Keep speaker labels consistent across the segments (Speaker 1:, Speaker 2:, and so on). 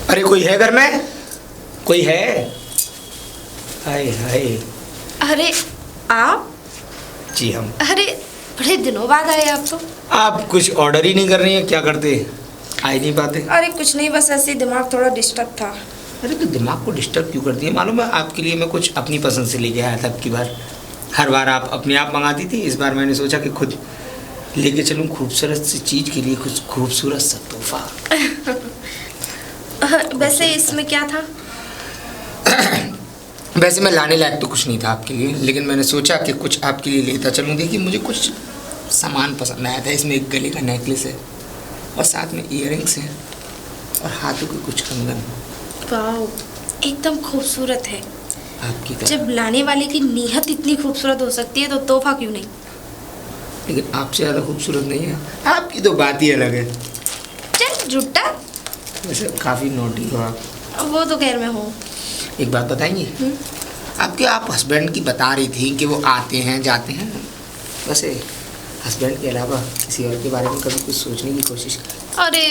Speaker 1: अरे कोई है घर में? कोई है? हाय हाय।
Speaker 2: अरे आप?
Speaker 1: जी हम।
Speaker 2: अरे बड़े दिनों बाद आए आप तो।
Speaker 1: आप कुछ ऑर्डर ही नहीं कर रही हैं, क्या करते? आ ही नहीं पाते।
Speaker 2: अरे कुछ नहीं, बस ऐसे ही दिमाग थोड़ा डिस्टर्ब था।
Speaker 1: अरे तो दिमाग को डिस्टर्ब क्यों करती है? मालूम है आपके लिए मैं कुछ अपनी पसंद से लेके आया था अब की बार। हर बार आप अपने आप मंगाती थी, इस बार मैंने सोचा कि खुद लेके चलूं खूबसूरत सी चीज़ के लिए कुछ खूबसूरत सा तोहफा।
Speaker 2: वैसे इसमें क्या था?
Speaker 1: वैसे मैं लाने लायक तो कुछ नहीं था आपके लिए, लेकिन मैंने सोचा कि कुछ आपके लिए लेता चलूं। देखिए मुझे कुछ सामान पसंद आया था। इसमें एक गले का नेकलेस है और साथ में ईयरिंग्स हैं और हाथों के कुछ कंगन।
Speaker 2: वाओ, एकदम खूबसूरत है।
Speaker 1: आपकी तरह।
Speaker 2: जब लाने वाले की नीयत इतनी खूबसूरत हो सकती है तो तोहफा क्यों नहीं?
Speaker 1: लेकिन आपसे ज़्यादा खूबसूरत नहीं है। आपकी तो बात ही अलग है।
Speaker 2: चल झूठा।
Speaker 1: वैसे काफ़ी नोटी हो आप।
Speaker 2: वो तो खैर मैं हूँ।
Speaker 1: एक बात बताएंगी? आपके आप हस्बैंड की बता रही थी कि वो आते हैं जाते हैं। वैसे हस्बैंड के अलावा किसी और के बारे में कभी कुछ सोचने की कोशिश करें?
Speaker 2: अरे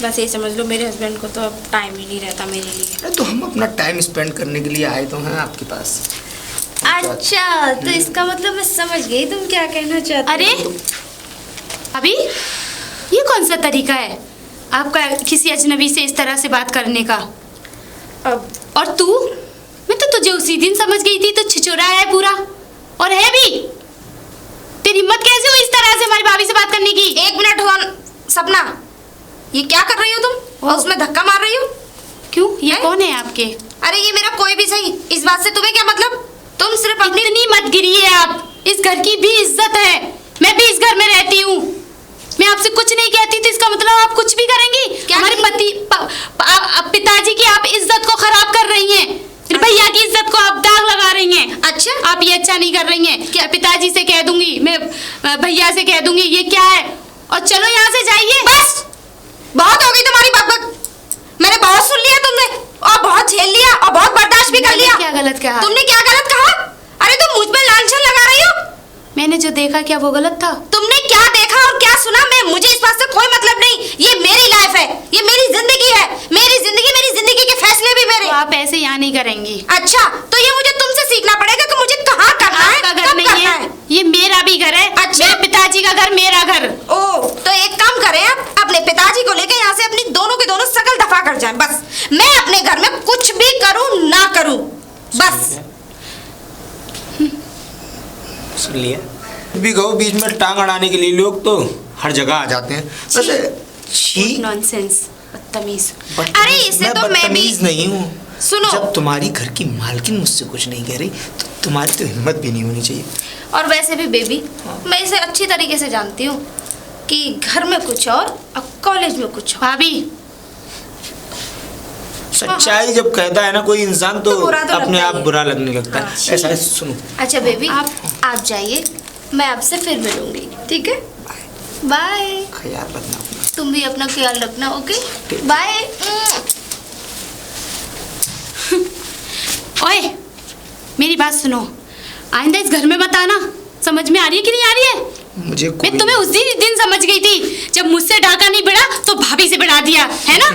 Speaker 2: बस ये समझ लो, मेरे हस्बैंड को तो अब टाइम ही नहीं रहता मेरे लिए।
Speaker 1: तो हम अपना टाइम स्पेंड करने के लिए आए तो हैं आपके पास।
Speaker 2: अच्छा, तो इसका मतलब मैं समझ गई तुम क्या कहना चाहते हो।
Speaker 3: अरे अभी ये कौन सा तरीका है आपका किसी अजनबी से इस तरह से बात करने का?
Speaker 2: अब
Speaker 3: और तू, मैं तो तुझे उसी दिन समझ गई थी, तो छिचोरा है पूरा और है भी। तेरी हिम्मत कैसे हुई इस तरह से हमारी भाभी से बात करने की?
Speaker 2: एक मिनट हुआ सपना, ये क्या कर रही हो तुम? और उसमें धक्का मार रही हो
Speaker 3: क्यों? ये
Speaker 2: है?
Speaker 3: कौन है आपके?
Speaker 2: अरे ये मेरा कोई भी सही, इस बात से तुम्हें क्या मतलब? तुम सिर्फ अपनी
Speaker 3: इतनी मत गिरिए आप। इस घर की भी इज्जत है, मैं भी इस घर में रहती हूँ। मैं आपसे कुछ नहीं कहती तो इसका मतलब आप कुछ भी करेंगी?
Speaker 2: क्या
Speaker 3: हमारे पिताजी की आप इज्जत को खराब कर रही हैं। मेरे भैया की इज्जत को आप दाग लगा रही हैं।
Speaker 2: अच्छा,
Speaker 3: आप ये अच्छा नहीं कर रही हैं। क्या पिताजी से कह दूंगी, मैं भैया से कह दूंगी ये क्या है, और चलो यहाँ से जाइए।
Speaker 2: बस बहुत हो गई तुम्हारी बकबक। मैंने बहुत सुन लिया तुमने, और बहुत झेल लिया और बहुत बर्दाश्त भी कर लिया।
Speaker 3: क्या गलत कहा?
Speaker 2: तुमने क्या गलत कहा? अरे तुम मुझ पे लांछन लगा रही हो।
Speaker 3: मैंने जो देखा क्या वो गलत था?
Speaker 2: तुमने क्या देखा और क्या सुना, मैं मुझे इस बात से कोई मतलब नहीं। ये मेरी लाइफ है, ये मेरी जिंदगी है, मेरी जिंदगी के फैसले भी मेरे।
Speaker 3: तो आप ऐसे यहाँ नहीं करेंगी।
Speaker 2: अच्छा, तो ये मुझे तुमसे सीखना पड़ेगा कि मुझे कहाँ करना है,
Speaker 3: आपका घर
Speaker 2: कब
Speaker 3: नहीं
Speaker 2: करना
Speaker 3: है, ये मेरा भी घर है।
Speaker 2: अच्छा।
Speaker 3: मेरे पिताजी का घर, मेरा घर।
Speaker 2: ओ, तो एक काम करें, आप अपने पिताजी को लेकर यहाँ से अपनी दोनों के दोनों शकल दफा कर जाएं। बस मैं अपने घर में कुछ भी करूं ना करूं, बस।
Speaker 1: सुन लिया? भी कहो, बीच में टांग अड़ाने के लिए लोग तो हर जगह आ जाते हैं। वैसे छी,
Speaker 3: नॉनसेंस, बदतमीज।
Speaker 2: अरे इससे तो मैं भी
Speaker 1: बदतमीज नहीं हूँ।
Speaker 2: सुनो,
Speaker 1: जब तुम्हारी घर की मालकिन मुझसे कुछ नहीं कह रही तो तुम्हारी तो हिम्मत भी नहीं होनी चाहिए।
Speaker 2: और वैसे भी बेबी, मैं इसे अच्छी तरीके से जानती हूँ कि घर में कुछ और कॉलेज में कुछ और।
Speaker 3: भाभी,
Speaker 1: सच्चाई जब कहता है ना कोई इंसान तो
Speaker 2: बुरा तो
Speaker 1: अपने
Speaker 2: लगता
Speaker 1: आप
Speaker 2: ही है।
Speaker 1: बुरा लगने लगता है।
Speaker 2: हाँ।
Speaker 1: ऐसा है, सुनो।
Speaker 2: अच्छा बेबी, आप जाइए, मैं आपसे फिर मिलूंगी, ठीक है? बाय।
Speaker 1: ख्याल रखना अपना।
Speaker 2: तुम भी अपना ख्याल रखना, ओके?
Speaker 1: ठीक।
Speaker 2: बाय।
Speaker 3: ओए मेरी बात सुनो, आइंदा इस घर में मत आना। समझ में आ रही है कि नहीं आ रही है?
Speaker 1: मुझे
Speaker 3: मैं तुम्हें उसी दिन समझ गई थी जब मुझसे डाका नहीं बिड़ा तो भाभी से बिड़ा दिया है ना।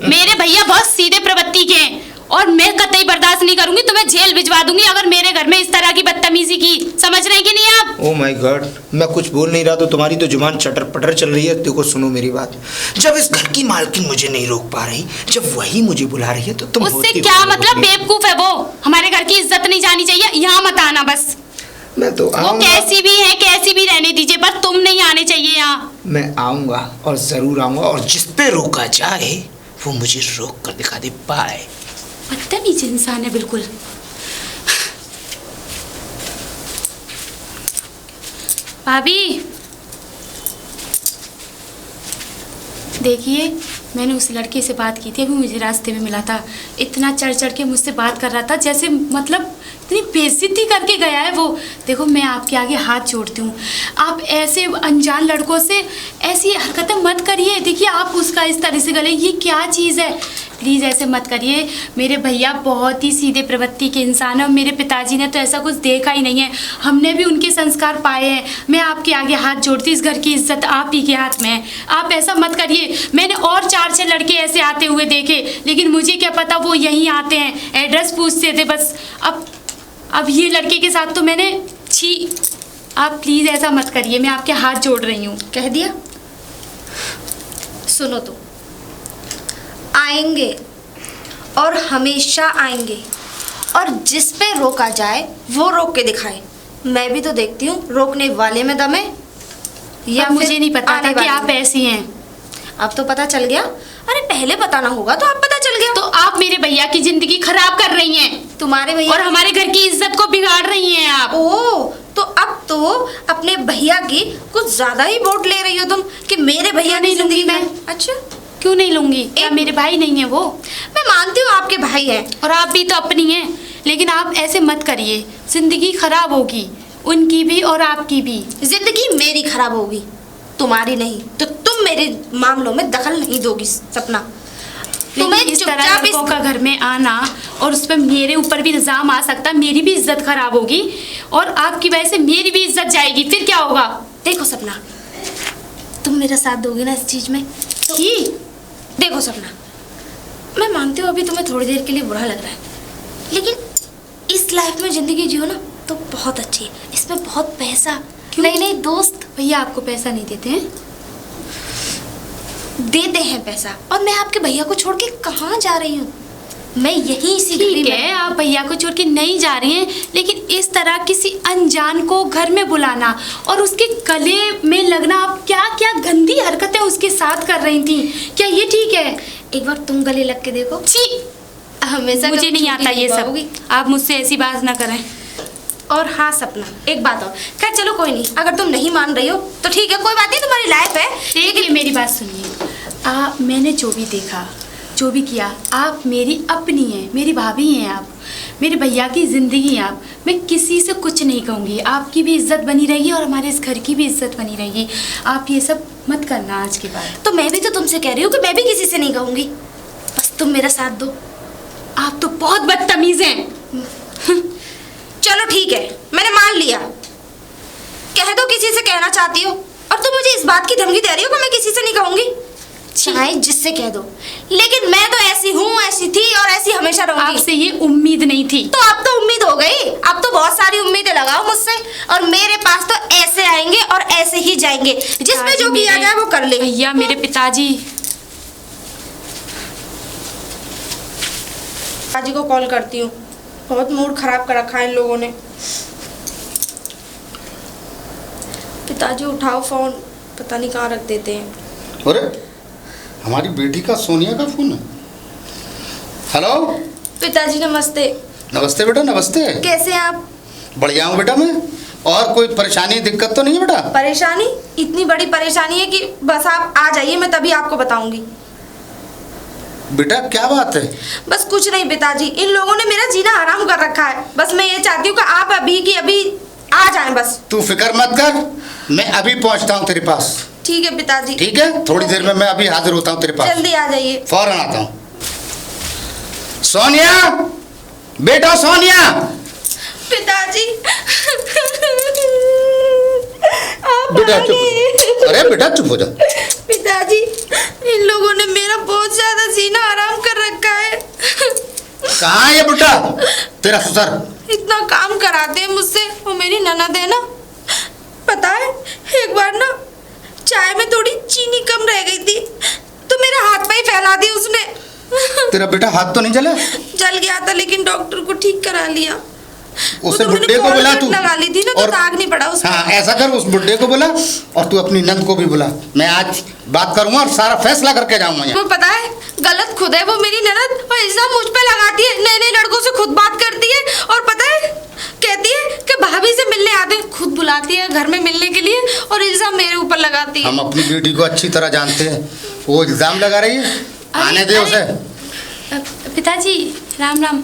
Speaker 3: मेरे भैया बहुत सीधे प्रवृत्ति के हैं और मैं कतई बर्दाश्त नहीं करूंगी। तुम्हें जेल भिजवा दूंगी अगर मेरे घर में इस तरह की बदतमीजी की। समझ रहे कि नहीं आप?
Speaker 1: ओह माय गॉड, मैं कुछ बोल नहीं रहा तो तुम्हारी तो जुबान चटर पटर चल रही है। देखो सुनो मेरी बात, जब इस घर की मालकिन मुझे नहीं रोक पा रही, जब वही मुझे बुला रही है तो तुम
Speaker 3: उससे क्या मतलब? बेवकूफ है वो। हमारे घर की इज्जत नहीं जानी चाहिए। यहाँ मत आना बस।
Speaker 1: मैं तो
Speaker 3: वो
Speaker 1: आऊंगा।
Speaker 3: कैसी भी है, कैसी भी रहने दीजिए, पर तुम नहीं आने चाहिए यहाँ।
Speaker 1: मैं आऊंगा और जरूर आऊंगा, और जिस पे रोका जाए वो मुझे रोक कर दिखा दे। बाय।
Speaker 3: बदतमीज इंसान है बिल्कुल। भाभी देखिए, मैंने उस लड़के से बात की थी, अभी मुझे रास्ते में मिला था। इतना चढ़ चढ़ के मुझसे बात कर रहा था जैसे मतलब इतनी बेइज्जती करके गया है वो। देखो मैं आपके आगे हाथ जोड़ती हूँ, आप ऐसे अनजान लड़कों से ऐसी हरकतें मत करिए। देखिए आप उसका इस तरह से गले, ये क्या चीज़ है? प्लीज़ ऐसे मत करिए। मेरे भैया बहुत ही सीधे प्रवृत्ति के इंसान हैं और मेरे पिताजी ने तो ऐसा कुछ देखा ही नहीं है। हमने भी उनके संस्कार पाए हैं। मैं आपके आगे हाथ जोड़ती, इस घर की इज्जत आप ही के हाथ में है। आप ऐसा मत करिए। मैंने और 4 से लड़के ऐसे आते हुए देखे, लेकिन मुझे क्या पता वो यहीं आते हैं, एड्रेस पूछते थे बस। अब ये लड़के के साथ तो मैंने छी। आप प्लीज़ ऐसा मत करिए, मैं आपके हाथ जोड़ रही हूँ।
Speaker 2: कह दिया। सुनो तो, आएंगे और हमेशा आएंगे, और जिस पे रोका जाए वो रोक के दिखाए। मैं भी तो देखती हूँ रोकने वाले में दम है या
Speaker 3: मुझे नहीं पता था कि आप
Speaker 2: में।
Speaker 3: ऐसी हैं।
Speaker 2: अब तो पता चल गया। अरे पहले बताना होगा तो अब पता चल गया।
Speaker 3: तो आप मेरे भैया की जिंदगी खराब कर रही हैं,
Speaker 2: तुम्हारे भैया
Speaker 3: और हमारे घर की इज्जत को बिगाड़ रही हैं आप।
Speaker 2: ओह, तो अब तो अपने भैया की कुछ ज्यादा ही वोट ले रही हो तुम कि मेरे भैया की जिंदगी में। अच्छा,
Speaker 3: क्यों नहीं लूंगी? क्या मेरे भाई नहीं है वो?
Speaker 2: मैं मानती हूँ आपके भाई हैं,
Speaker 3: और आप भी तो अपनी हैं, लेकिन आप ऐसे मत करिए, जिंदगी खराब होगी, उनकी भी और आपकी भी।
Speaker 2: जिंदगी मेरी खराब होगी, तुम्हारी नहीं। तो तुम मेरे मामलों में दखल नहीं दोगी सपना।
Speaker 3: तुम्हें इस तरह लड़कों का घर में आना और उस पर मेरे ऊपर भी इल्जाम आ सकता, मेरी भी इज्जत खराब होगी, और आपकी वजह से मेरी भी इज्जत जाएगी। फिर क्या होगा?
Speaker 2: देखो सपना, तुम मेरा साथ दोगे ना इस चीज में? तो देखो सपना, मैं मानती हूँ अभी तुम्हें थोड़ी देर के लिए बुरा लग रहा है, लेकिन इस लाइफ में जिंदगी जियो ना तो बहुत अच्छी है। इसमें बहुत पैसा, नई नई दोस्त।
Speaker 3: भैया आपको पैसा नहीं देते हैं?
Speaker 2: देते हैं पैसा, और मैं आपके भैया को छोड़ के कहाँ जा रही हूँ? मैं यहीं इसी गली
Speaker 3: ठीक
Speaker 2: में।
Speaker 3: है, आप भैया को छोड़ के नहीं जा रही हैं, लेकिन इस तरह किसी अनजान को घर में बुलाना और उसके गले में लगना, आप क्या क्या गंदी हरकतें उसके साथ कर रही थी, क्या ये ठीक है?
Speaker 2: एक बार तुम गले लग के देखो।
Speaker 3: छी,
Speaker 2: हमेशा
Speaker 3: मुझे नहीं आता ये सब, आप मुझसे ऐसी बात ना करें।
Speaker 2: और हाँ सपना, एक बात और, खैर चलो कोई नहीं, अगर तुम नहीं मान रही हो तो ठीक है, कोई बात नहीं, तुम्हारी लाइफ है।
Speaker 3: देखिए मेरी बात सुनिए, मैंने जो भी देखा, जो भी किया, आप मेरी अपनी हैं, मेरी भाभी हैं आप, मेरे भैया की ज़िंदगी हैं आप। मैं किसी से कुछ नहीं कहूँगी, आपकी भी इज्जत बनी रहेगी और हमारे इस घर की भी इज्जत बनी रहेगी। आप ये सब मत करना आज के बाद।
Speaker 2: तो मैं भी तो तुमसे कह रही हूँ कि मैं भी किसी से नहीं कहूँगी, बस तुम मेरा साथ दो।
Speaker 3: आप तो बहुत बदतमीज़ हैं।
Speaker 2: चलो ठीक है, मैंने मान लिया, कह दो किसी से कहना चाहती हो, और तुम मुझे इस बात की धमकी दे रही हो कि मैं किसी से नहीं कहूँगी। चाहे जिससे कह दो, लेकिन मैं तो ऐसी हूँ, ऐसी थी और ऐसी हमेशा रहूंगी।
Speaker 3: आपसे ये उम्मीद नहीं थी।
Speaker 2: तो अब तो उम्मीद हो गई, अब तो बहुत सारी उम्मीदें लगाओ मुझसे, और मेरे पास तो ऐसे आएंगे और ऐसे ही जाएंगे, जिसमें जो किया जाए वो कर ले।
Speaker 3: भैया मेरे पिताजी
Speaker 2: को कॉल करती हूँ, बहुत मूड खराब कर रखा है इन लोगों ने। पिताजी उठाओ फोन, पता नहीं कहाँ रख देते हैं।
Speaker 4: अरे हमारी बेटी का सोनिया का फोन है। हेलो
Speaker 2: पिताजी नमस्ते।
Speaker 4: नमस्ते बेटा, नमस्ते।
Speaker 2: कैसे हैं आप?
Speaker 4: बढ़िया हूँ बेटा मैं। और कोई परेशानी दिक्कत तो नहीं है बेटा?
Speaker 2: परेशानी? इतनी बड़ी परेशानी है कि बस आप आ जाइए, मैं तभी आपको बताऊंगी।
Speaker 4: बेटा क्या बात है?
Speaker 2: बस कुछ नहीं पिताजी, इन लोगों ने मेरा जीना हराम कर रखा है। बस मैं ये चाहती हूँ कि आप अभी की अभी आ जाएं बस।
Speaker 4: तू फिक्र मत कर, मैं अभी पहुँचता हूँ तेरे पास।
Speaker 2: ठीक है पिताजी।
Speaker 4: ठीक है, थोड़ी देर में मैं अभी हाजिर होता हूँ तेरे पास।
Speaker 2: जल्दी आ जाइए।
Speaker 4: फौरन आता हूँ। सोनिया, बेटा सोनिया।
Speaker 2: पिताजी
Speaker 4: बेटा चुप। अरे बेटा चुप हो जा।
Speaker 2: पिताजी इन लोगों ने मेरा बहुत ज्यादा जीना आराम कर रखा है।
Speaker 4: कहाँ है ये बेटा तेरा ससुर?
Speaker 2: इतना काम कराते हैं मुझसे, वो मेरी ननद है ना। पता है एक बार ना चाय में थोड़ी चीनी कम रह गई थी, तो मेरे हाथ पे ही फैला दी उसने।
Speaker 4: तेरा बेटा हाथ तो नहीं जला?
Speaker 2: जल गया था, लेकिन डॉक्टर को ठीक करा लिया।
Speaker 4: उसे बुड्ढे को बुला तू।
Speaker 2: लगा ली थी ना, तो दाग नहीं पड़ा उसमें।
Speaker 4: हाँ ऐसा कर, उस बुड्ढे को बुला और तू अपनी नंद को भी बुला। मैं आज बात करूंगा और सारा फैसला करके जाऊंगा।
Speaker 2: वो पता है गलत खुद है वो मेरी ननद, और इल्जाम मुझ पे लगाती है। नए नए लड़कों से खुद बात करती है, और पता है कहती है कि भाभी से मिलने आते हैं, खुद बुलाती है घर में मिलने के लिए और इल्जाम मेरे ऊपर लगाती है।
Speaker 4: हम अपनी बेटी को अच्छी तरह जानते हैं, वो इल्जाम लगा रही है। आने दे उसे।
Speaker 3: पिताजी राम राम।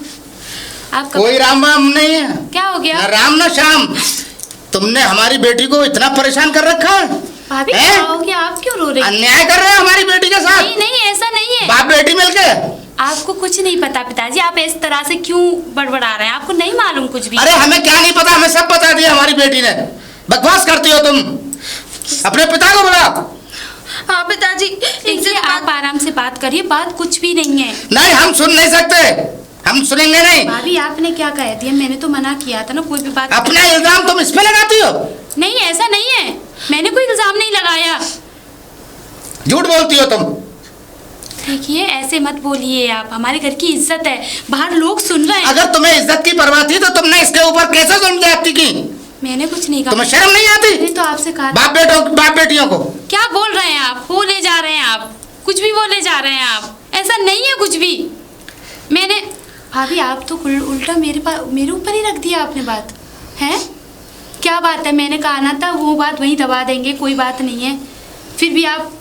Speaker 3: आपका
Speaker 4: कोई राम राम नहीं है।
Speaker 3: क्या हो गया?
Speaker 4: ना राम ना श्याम। तुमने हमारी बेटी को इतना परेशान कर रखा है।
Speaker 3: भाभी क्या हो गया? आप क्यों रो रही हैं?
Speaker 4: अन्याय कर रहे हैं हमारी बेटी के साथ।
Speaker 3: नहीं नहीं ऐसा नहीं है।
Speaker 4: बाप बेटी मिलके।
Speaker 3: आपको कुछ नहीं पता पिताजी, आप इस तरह से क्यों बड़बड़ा रहे हैं? आपको नहीं मालूम कुछ भी?
Speaker 4: अरे हमें क्या नहीं पता, हमें सब बता दिया हमारी बेटी ने। बकवास करती हो तुम। अपने पिता को बुला।
Speaker 2: हाँ पिताजी,
Speaker 3: देखिए
Speaker 2: इनसे
Speaker 3: आप आराम से बात करिए, बात कुछ भी नहीं है।
Speaker 4: नहीं, हम सुन नहीं सकते, हम सुनेंगे नहीं।
Speaker 3: भाभी आपने क्या कह दिया? मैंने तो मना किया था ना कोई भी बात।
Speaker 4: अपना इल्जाम तुम इस पे लगाती हो।
Speaker 3: नहीं ऐसा नहीं है, मैंने कोई इल्जाम नहीं लगाया।
Speaker 4: झूठ बोलती हो तुम।
Speaker 3: देखिए ऐसे मत बोलिए आप, हमारे घर की इज्जत है, बाहर लोग सुन रहे हैं।
Speaker 4: अगर तुम्हें इज्जत की परवाह थी तो तुमने इसके ऊपर कैसे जुल्म ज्यादती की?
Speaker 3: मैंने कुछ नहीं कहा।
Speaker 4: तुम्हें शर्म नहीं आती?
Speaker 3: मैंने तो आपसे कहा।
Speaker 4: बाप बेटियों को
Speaker 3: क्या बोल रहे हैं आप? बोले जा रहे हैं आप, कुछ भी बोले जा रहे हैं आप, ऐसा नहीं है कुछ भी। मैंने भाभी आप तो उल्टा मेरे ऊपर ही रख दिया आपने बात, है क्या बात है? मैंने कहा ना था वो बात वहीं दबा देंगे, कोई बात नहीं है, फिर भी आप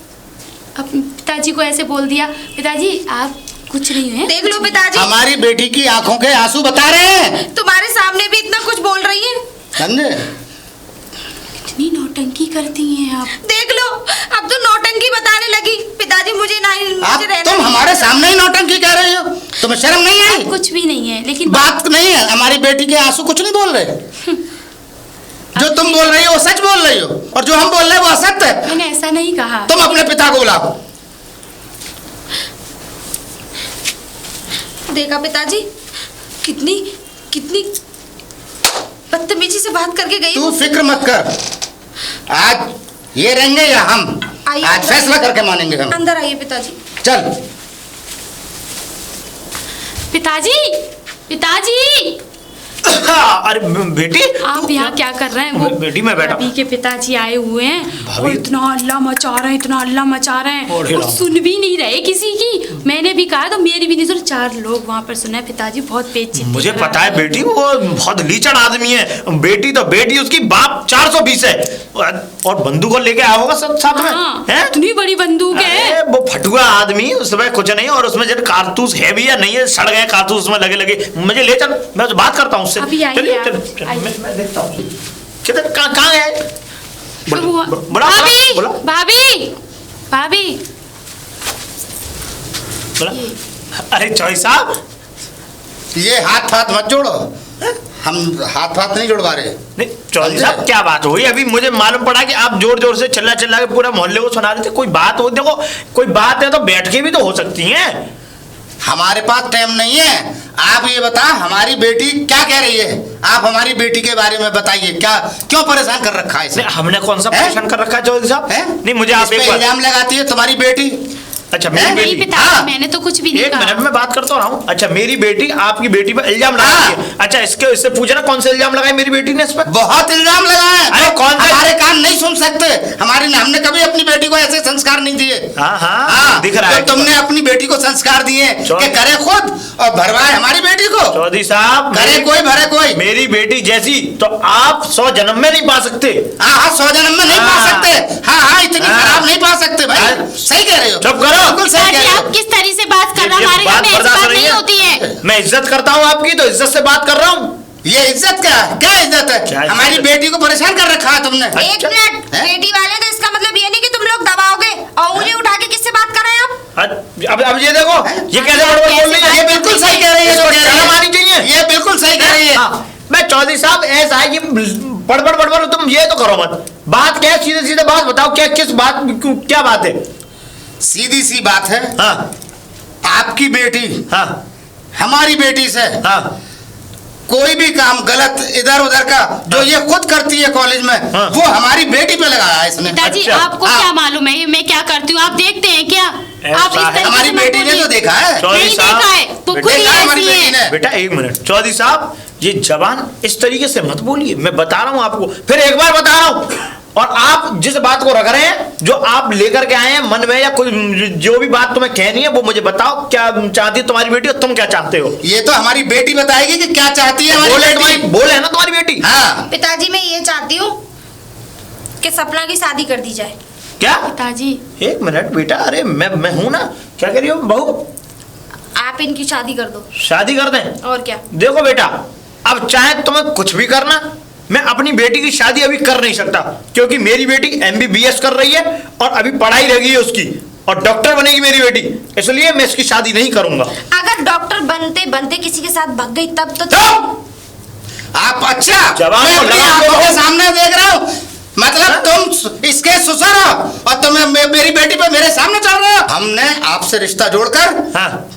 Speaker 3: अपने पिताजी को ऐसे बोल दिया। पिताजी आप कुछ नहीं है।
Speaker 2: देख लो पिताजी,
Speaker 4: हमारी बेटी की आंखों के आंसू बता रहे हैं।
Speaker 2: तुम्हारे सामने भी इतना कुछ बोल रही है।
Speaker 4: समझे?
Speaker 3: इतनी नौटंकी करती हैं आप।
Speaker 2: देख लो, अब तो नौटंकी बताने लगी। पिताजी मुझे
Speaker 4: तुम हमारे सामने ही नौटंकी कह रही हो, तुम्हें शर्म नहीं आई?
Speaker 3: कुछ भी नहीं है, लेकिन
Speaker 4: बात नहीं है, हमारी बेटी के आंसू कुछ नहीं बोल रहे। जो तुम बोल रही हो वो सच बोल रही हो, और जो हम बोल रहे हैं वो असत्य है।
Speaker 3: मैंने ऐसा नहीं कहा।
Speaker 4: तुम अपने पिता को बुलाओ।
Speaker 2: देखा पिताजी, कितनी कितनी बदतमीजी से बात करके गई।
Speaker 4: तू फिक्र मत कर, आज ये रहेंगे या हम,
Speaker 2: आइए
Speaker 4: आज फैसला करके मानेंगे हम।
Speaker 2: अंदर आइए पिताजी।
Speaker 4: चल।
Speaker 3: पिताजी, पिताजी
Speaker 5: अरे बेटी
Speaker 3: आप यहाँ क्या कर रहे हैं? वो
Speaker 5: बेटी मैं बैठा।
Speaker 3: भाभी के पिताजी आए हुए हैं और इतना हल्ला मचा रहे हैं, इतना हल्ला मचा रहे हैं,
Speaker 5: अरे
Speaker 3: और
Speaker 5: राम।
Speaker 3: सुन भी नहीं रहे किसी की। मैंने भी कहा तो मेरी भी नहीं सुन। 4 लोग वहाँ पर सुना है। पिताजी बहुत बेइज्जती
Speaker 5: मुझे
Speaker 3: कर रहे
Speaker 5: पता है
Speaker 3: हैं।
Speaker 5: बेटी, वो बहुत लीचड़ आदमी है। बेटी तो बेटी, उसकी बाप 420 है, और बंदूक लेके आया होगा सब साथ में।
Speaker 3: हाँ,
Speaker 5: हैं?
Speaker 3: इतनी बड़ी बंदूक है।
Speaker 5: अरे वो फटुआ आदमी, उसमें कुछ नहीं, और उसमें जब कारतूस है भी या नहीं है, सड़ गए कारतूस उसमें लगे। मुझे ले चल, मैं तो बात करता हूँ उससे।
Speaker 3: अभी आइए
Speaker 5: चलिए,
Speaker 3: आप,
Speaker 5: चल, चल,
Speaker 3: आइए।
Speaker 5: मैं देखता हूँ किधर, कहाँ है?
Speaker 3: तो वो-
Speaker 5: बोला
Speaker 3: भाभी,
Speaker 5: बोला
Speaker 3: भाभी, भाभी।
Speaker 5: बोला। अरे चौधरी साहब,
Speaker 4: ये हाथ मत जोड़ो, हम हाथ नहीं जुड़वा रहे।
Speaker 5: नहीं चौधरी साहब क्या बात हुई? अभी मुझे मालूम पड़ा कि आप जोर जोर से चिल्ला के पूरा मोहल्ले को सुना रहे थे। कोई बात हो, देखो कोई बात है तो बैठ के भी तो हो सकती है।
Speaker 4: हमारे पास टाइम नहीं है। आप ये बता, हमारी बेटी क्या कह रही है? आप हमारी बेटी के बारे में बताइए, क्या क्यों परेशान कर रखा है इसे?
Speaker 5: नहीं, हमने कौन सा परेशान कर रखा है चौधरी साहब?
Speaker 4: हैं?
Speaker 5: नहीं मुझे आप
Speaker 4: इस पे
Speaker 5: एक बार,
Speaker 4: इल्जाम लगाती है तुम्हारी बेटी।
Speaker 5: अच्छा मेरी
Speaker 4: हैं?
Speaker 3: नहीं
Speaker 5: बेटी,
Speaker 3: पिताजी,
Speaker 4: हाँ।
Speaker 3: मैंने तो कुछ भी नहीं
Speaker 5: एक
Speaker 3: कहा।
Speaker 5: मिनट में बात करता रहा हूँ। अच्छा मेरी बेटी आपकी बेटी पर इल्जाम
Speaker 4: हाँ।
Speaker 5: लगाती है। अच्छा इससे पूछना कौन सा इल्जाम लगाया मेरी बेटी ने इस पर?
Speaker 4: बहुत इल्जाम लगाए।
Speaker 5: अरे कौन सा?
Speaker 4: हमारे कान नहीं सुन सकते। हमने कभी अपनी बेटी को ऐसे संस्कार नहीं दिए।
Speaker 5: हाँ, दिख रहा है।
Speaker 4: तो तुमने अपनी बेटी को संस्कार दिए
Speaker 5: चौधरी-
Speaker 4: कि करे खुद और भरवाए हमारी बेटी को।
Speaker 5: चौधरी साहब,
Speaker 4: करे कोई भरे कोई।
Speaker 5: मेरी बेटी जैसी तो आप 100 जन्म में नहीं पा सकते।
Speaker 4: हाँ 100 जन्म में नहीं पा
Speaker 5: हाँ।
Speaker 4: सकते। हाँ इतनी
Speaker 5: हाँ।
Speaker 4: खराब नहीं पा सकते भाई।
Speaker 5: हाँ।
Speaker 4: सही कह रहे हो।
Speaker 5: चुप करो।
Speaker 4: बिल्कुल सही कह
Speaker 3: पिताजी
Speaker 4: रहे
Speaker 3: आप
Speaker 4: हो।
Speaker 3: किस तरह से बात कर रहे हैं?
Speaker 5: ये
Speaker 3: हमारे घर
Speaker 5: बात
Speaker 3: में ऐसी
Speaker 5: बर्दाश्त
Speaker 3: बात
Speaker 5: नहीं
Speaker 3: नहीं
Speaker 5: है।
Speaker 3: होती है।
Speaker 5: मैं इज्जत करता हूँ आपकी, तो इज्जत से बात कर रहा हूँ।
Speaker 4: ये इज्जत क्या इज्जत है?
Speaker 5: क्या इज्जत
Speaker 4: हमारी
Speaker 5: है?
Speaker 4: बेटी को परेशान कर रखा है तुमने।
Speaker 2: एक मिनट,
Speaker 4: हैं?
Speaker 2: बेटी वाले, तो इसका मतलब ये नहीं कि तुम लोग दबाओगे और उंगली उठा के किससे बात कर रहे हैं आप?
Speaker 5: अब ये देखो, ये कैसे बड़बड़ बोल रही है?
Speaker 4: ये बिल्कुल सही कह रही है।
Speaker 5: इसको
Speaker 4: जो कह रही
Speaker 5: शर्म
Speaker 4: है।
Speaker 5: आनी चाहिए।
Speaker 4: ये बिल्कुल सही कह रही है।
Speaker 5: हाँ, मैं चौधरी साहब ऐसा है कि बड़बड़ तुम ये तो करो मत। बात क्या है? सीधे सीधे बात बताओ, क्या किस बात, क्या बात है?
Speaker 4: सीधी सी बात है।
Speaker 5: हाँ
Speaker 4: आपकी बेटी
Speaker 5: हाँ
Speaker 4: हमारी बेटी से
Speaker 5: हाँ
Speaker 4: कोई भी काम गलत इधर उधर का जो ये खुद करती है कॉलेज में,
Speaker 5: हाँ।
Speaker 4: वो हमारी बेटी पे लगाया है इसने।
Speaker 3: पिताजी
Speaker 5: अच्छा।
Speaker 3: आपको
Speaker 4: हाँ।
Speaker 3: क्या मालूम है मैं क्या करती हूँ? आप देखते हैं क्या? आप इस
Speaker 5: ऐसा है।
Speaker 3: तरीके
Speaker 4: हमारी
Speaker 3: से मत
Speaker 4: बेटी ने
Speaker 3: बोलिए।
Speaker 4: तो देखा है।
Speaker 5: चौधरी
Speaker 3: नहीं
Speaker 5: साहब,
Speaker 3: देखा है, वो खुद ही
Speaker 4: देखा है हमारी
Speaker 3: ऐसी
Speaker 4: बेटी
Speaker 3: है।
Speaker 4: ने।
Speaker 5: बेटा एक मिनट, चौधरी साहब ये जबान इस तरीके से मत बोलिए। मैं बता रहा हूँ आपको, फिर एक बार बता रहा हूँ। और आप जिस बात को रख रहे हैं, जो आप लेकर के आए हैं मन में, या कोई जो भी बात तुम्हें कहनी है वो मुझे बताओ। क्या चाहती है तुम्हारी बेटी और तुम क्या चाहते हो?
Speaker 4: ये तो हमारी बेटी बताएगी कि क्या चाहती है हमारी
Speaker 5: बोले तुम्हारी,
Speaker 4: बेटी।
Speaker 5: बोले है ना तुम्हारी बेटी।
Speaker 4: हाँ
Speaker 2: पिताजी मैं ये चाहती हूँ कि सपना की शादी कर दी जाए।
Speaker 5: क्या?
Speaker 3: पिताजी
Speaker 5: एक मिनट बेटा, अरे मैं हूं ना। क्या कह रही हो बहू?
Speaker 2: आप इनकी शादी कर दो।
Speaker 5: शादी कर दें?
Speaker 2: और क्या?
Speaker 5: देखो बेटा, अब चाहे तुम्हें कुछ भी करना, मैं अपनी बेटी की शादी अभी कर नहीं सकता, क्योंकि मेरी बेटी MBBS कर रही है और अभी पढ़ाई लगी है उसकी, और डॉक्टर बनेगी मेरी बेटी, इसलिए मैं इसकी शादी नहीं करूंगा।
Speaker 2: अगर डॉक्टर बनते बनते किसी के साथ भाग गई तब तो
Speaker 5: चुप!
Speaker 4: आप अच्छा
Speaker 5: जवान
Speaker 4: मैं
Speaker 5: को
Speaker 4: अपनी
Speaker 5: लगाम
Speaker 4: आंखों
Speaker 5: दो।
Speaker 4: के सामने देख रहा हूँ मतलब तुम इसके ससुर हो और तुम मेरी बेटी पे मेरे सामने चल रहे हो। हमने आपसे रिश्ता जोड़कर
Speaker 5: हाँ